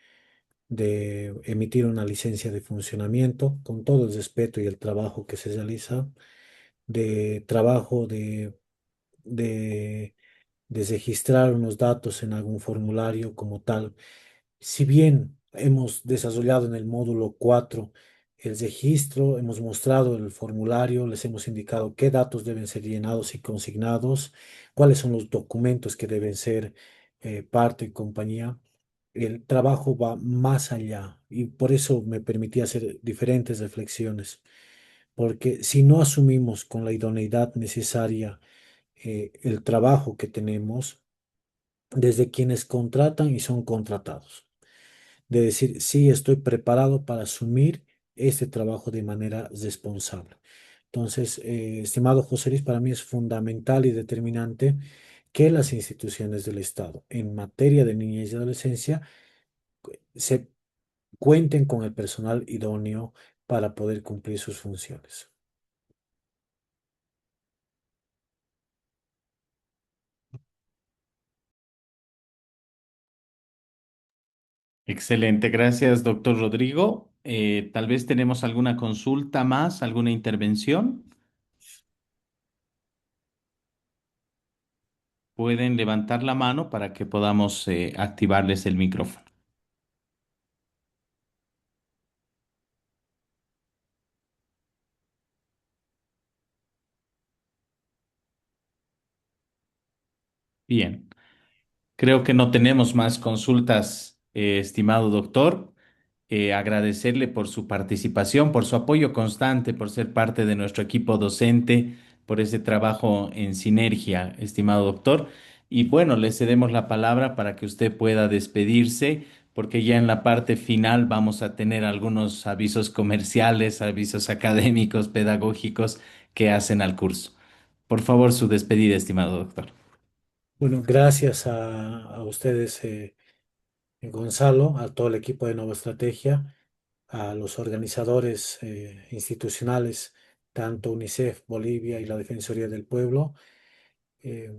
emitir una licencia de funcionamiento, con todo el respeto y el trabajo que se realiza, de trabajo de, de registrar unos datos en algún formulario como tal. Si bien hemos desarrollado en el módulo 4 el registro, hemos mostrado el formulario, les hemos indicado qué datos deben ser llenados y consignados, cuáles son los documentos que deben ser parte y compañía, el trabajo va más allá y por eso me permití hacer diferentes reflexiones, porque si no asumimos con la idoneidad necesaria el trabajo que tenemos, desde quienes contratan y son contratados, de decir, sí, estoy preparado para asumir este trabajo de manera responsable. Entonces, estimado José Luis, para mí es fundamental y determinante que las instituciones del Estado en materia de niñez y adolescencia se cuenten con el personal idóneo para poder cumplir sus funciones. Excelente, gracias, doctor Rodrigo. Tal vez tenemos alguna consulta más, alguna intervención. Pueden levantar la mano para que podamos activarles el micrófono. Bien, creo que no tenemos más consultas, estimado doctor. Agradecerle por su participación, por su apoyo constante, por ser parte de nuestro equipo docente, por ese trabajo en sinergia, estimado doctor. Y bueno, le cedemos la palabra para que usted pueda despedirse, porque ya en la parte final vamos a tener algunos avisos comerciales, avisos académicos, pedagógicos que hacen al curso. Por favor, su despedida, estimado doctor. Bueno, gracias a ustedes, Gonzalo, a todo el equipo de Nueva Estrategia, a los organizadores institucionales, tanto UNICEF, Bolivia y la Defensoría del Pueblo. Eh,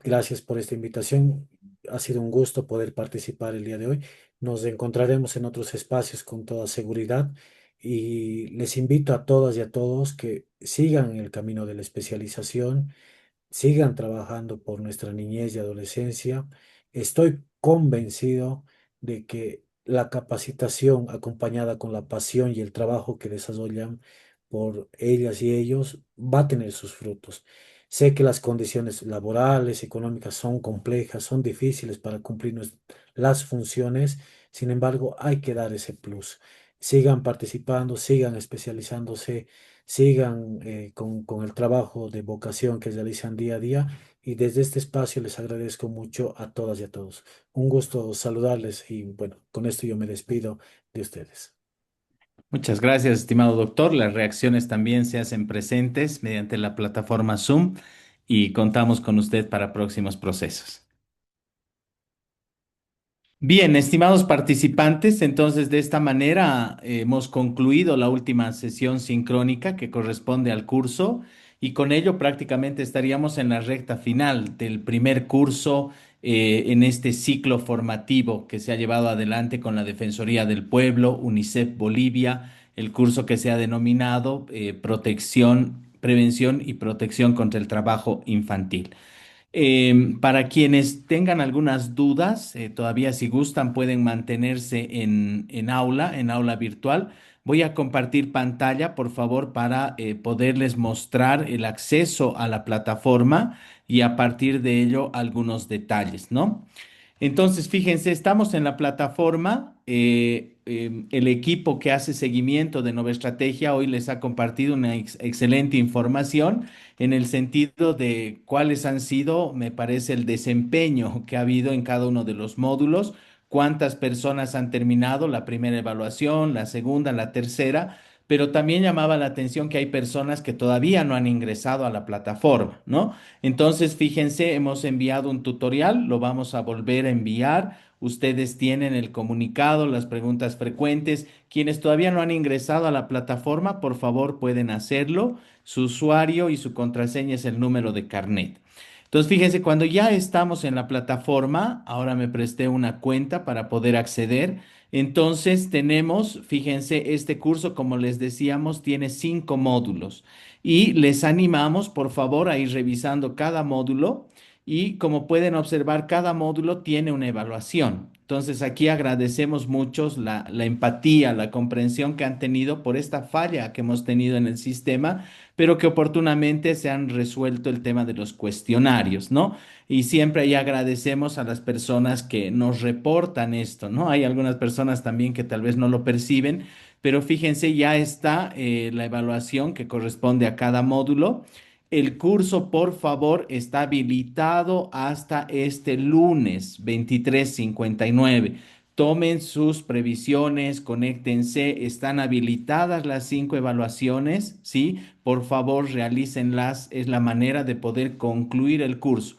Gracias por esta invitación. Ha sido un gusto poder participar el día de hoy. Nos encontraremos en otros espacios con toda seguridad y les invito a todas y a todos que sigan el camino de la especialización, sigan trabajando por nuestra niñez y adolescencia. Estoy convencido de que la capacitación acompañada con la pasión y el trabajo que desarrollan por ellas y ellos va a tener sus frutos. Sé que las condiciones laborales, económicas son complejas, son difíciles para cumplir las funciones, sin embargo, hay que dar ese plus. Sigan participando, sigan especializándose, sigan con el trabajo de vocación que realizan día a día y desde este espacio les agradezco mucho a todas y a todos. Un gusto saludarles y bueno, con esto yo me despido de ustedes. Muchas gracias, estimado doctor. Las reacciones también se hacen presentes mediante la plataforma Zoom y contamos con usted para próximos procesos. Bien, estimados participantes, entonces de esta manera hemos concluido la última sesión sincrónica que corresponde al curso y con ello prácticamente estaríamos en la recta final del primer curso en este ciclo formativo que se ha llevado adelante con la Defensoría del Pueblo, UNICEF Bolivia, el curso que se ha denominado Prevención y Protección contra el Trabajo Infantil. Para quienes tengan algunas dudas, todavía si gustan pueden mantenerse en aula virtual. Voy a compartir pantalla, por favor, para poderles mostrar el acceso a la plataforma y a partir de ello algunos detalles, ¿no? Entonces, fíjense, estamos en la plataforma. El equipo que hace seguimiento de Nueva Estrategia hoy les ha compartido una excelente información en el sentido de cuáles han sido, me parece, el desempeño que ha habido en cada uno de los módulos, cuántas personas han terminado la primera evaluación, la segunda, la tercera, pero también llamaba la atención que hay personas que todavía no han ingresado a la plataforma, ¿no? Entonces, fíjense, hemos enviado un tutorial, lo vamos a volver a enviar. Ustedes tienen el comunicado, las preguntas frecuentes. Quienes todavía no han ingresado a la plataforma, por favor, pueden hacerlo. Su usuario y su contraseña es el número de carnet. Entonces, fíjense, cuando ya estamos en la plataforma, ahora me presté una cuenta para poder acceder. Entonces, tenemos, fíjense, este curso, como les decíamos, tiene 5 módulos y les animamos, por favor, a ir revisando cada módulo y como pueden observar, cada módulo tiene una evaluación. Entonces aquí agradecemos mucho la empatía, la comprensión que han tenido por esta falla que hemos tenido en el sistema, pero que oportunamente se han resuelto el tema de los cuestionarios, ¿no? Y siempre ahí agradecemos a las personas que nos reportan esto, ¿no? Hay algunas personas también que tal vez no lo perciben, pero fíjense, ya está la evaluación que corresponde a cada módulo. El curso, por favor, está habilitado hasta este lunes 23:59. Tomen sus previsiones, conéctense, están habilitadas las 5 evaluaciones, ¿sí? Por favor, realícenlas, es la manera de poder concluir el curso.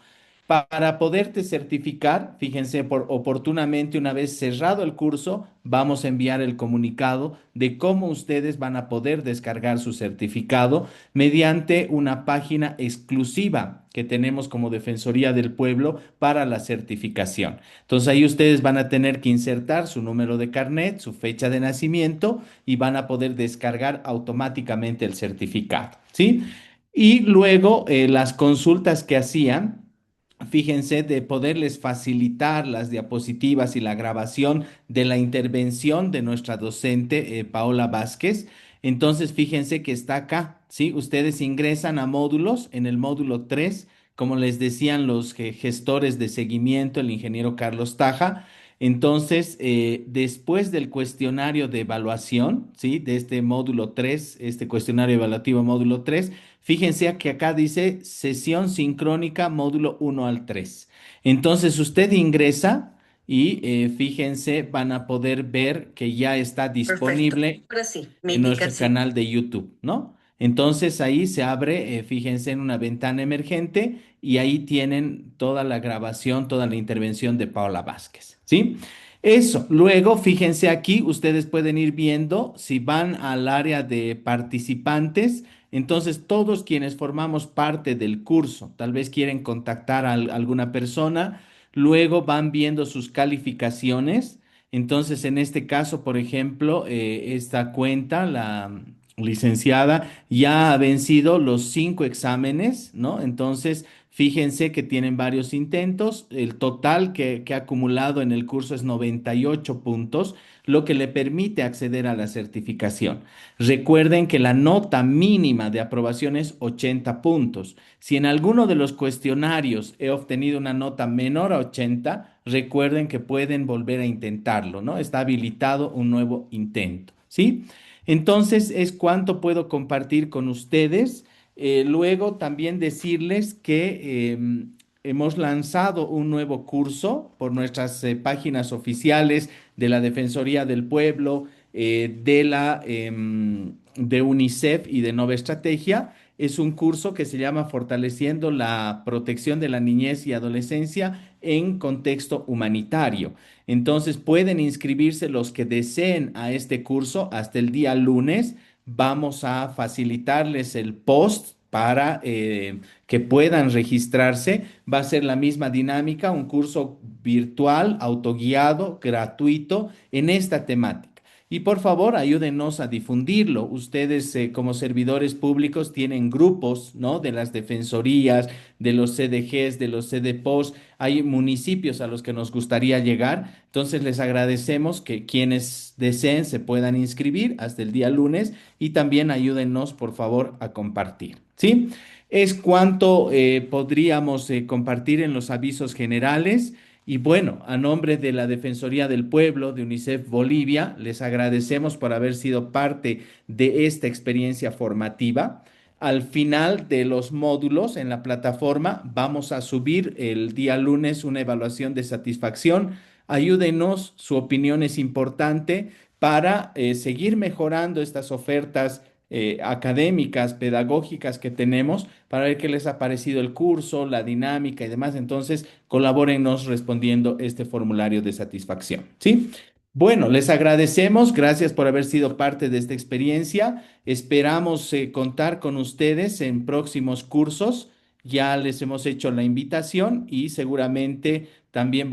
Para poderte certificar, fíjense, oportunamente, una vez cerrado el curso, vamos a enviar el comunicado de cómo ustedes van a poder descargar su certificado mediante una página exclusiva que tenemos como Defensoría del Pueblo para la certificación. Entonces ahí ustedes van a tener que insertar su número de carnet, su fecha de nacimiento y van a poder descargar automáticamente el certificado, ¿sí? Y luego las consultas que hacían. Fíjense, de poderles facilitar las diapositivas y la grabación de la intervención de nuestra docente Paola Vázquez. Entonces, fíjense que está acá, ¿sí? Ustedes ingresan a módulos, en el módulo 3, como les decían los gestores de seguimiento, el ingeniero Carlos Taja. Entonces, después del cuestionario de evaluación, ¿sí? De este módulo 3, este cuestionario evaluativo módulo 3. Fíjense que acá dice sesión sincrónica módulo 1 al 3. Entonces usted ingresa y fíjense, van a poder ver que ya está Perfecto. disponible Ahora sí, me en indica nuestro canal de YouTube, ¿no? Entonces ahí se abre, fíjense, en una ventana emergente y ahí tienen toda la grabación, toda la intervención de Paola Vázquez, ¿sí? Eso, luego fíjense aquí, ustedes pueden ir viendo si van al área de participantes. Entonces, todos quienes formamos parte del curso, tal vez quieren contactar a alguna persona, luego van viendo sus calificaciones. Entonces, en este caso, por ejemplo, esta cuenta, la licenciada, ya ha vencido los 5 exámenes, ¿no? Entonces, fíjense que tienen varios intentos. El total que ha acumulado en el curso es 98 puntos, lo que le permite acceder a la certificación. Recuerden que la nota mínima de aprobación es 80 puntos. Si en alguno de los cuestionarios he obtenido una nota menor a 80, recuerden que pueden volver a intentarlo, ¿no? Está habilitado un nuevo intento, ¿sí? Entonces, es cuanto puedo compartir con ustedes. Luego también decirles que hemos lanzado un nuevo curso por nuestras páginas oficiales de la Defensoría del Pueblo, de UNICEF y de Nova Estrategia. Es un curso que se llama Fortaleciendo la protección de la niñez y adolescencia en contexto humanitario. Entonces pueden inscribirse los que deseen a este curso hasta el día lunes. Vamos a facilitarles el post para que puedan registrarse. Va a ser la misma dinámica, un curso virtual, autoguiado, gratuito en esta temática. Y por favor, ayúdenos a difundirlo. Ustedes, como servidores públicos, tienen grupos, ¿no? De las defensorías, de los CDGs, de los CDPOS. Hay municipios a los que nos gustaría llegar. Entonces, les agradecemos que quienes deseen se puedan inscribir hasta el día lunes y también ayúdennos, por favor, a compartir, ¿sí? Es cuanto podríamos compartir en los avisos generales. Y bueno, a nombre de la Defensoría del Pueblo de UNICEF Bolivia, les agradecemos por haber sido parte de esta experiencia formativa. Al final de los módulos en la plataforma vamos a subir el día lunes una evaluación de satisfacción. Ayúdenos, su opinión es importante para seguir mejorando estas ofertas académicas, pedagógicas que tenemos para ver qué les ha parecido el curso, la dinámica y demás. Entonces, colabórennos respondiendo este formulario de satisfacción, ¿sí? Bueno, les agradecemos, gracias por haber sido parte de esta experiencia. Esperamos contar con ustedes en próximos cursos. Ya les hemos hecho la invitación y seguramente también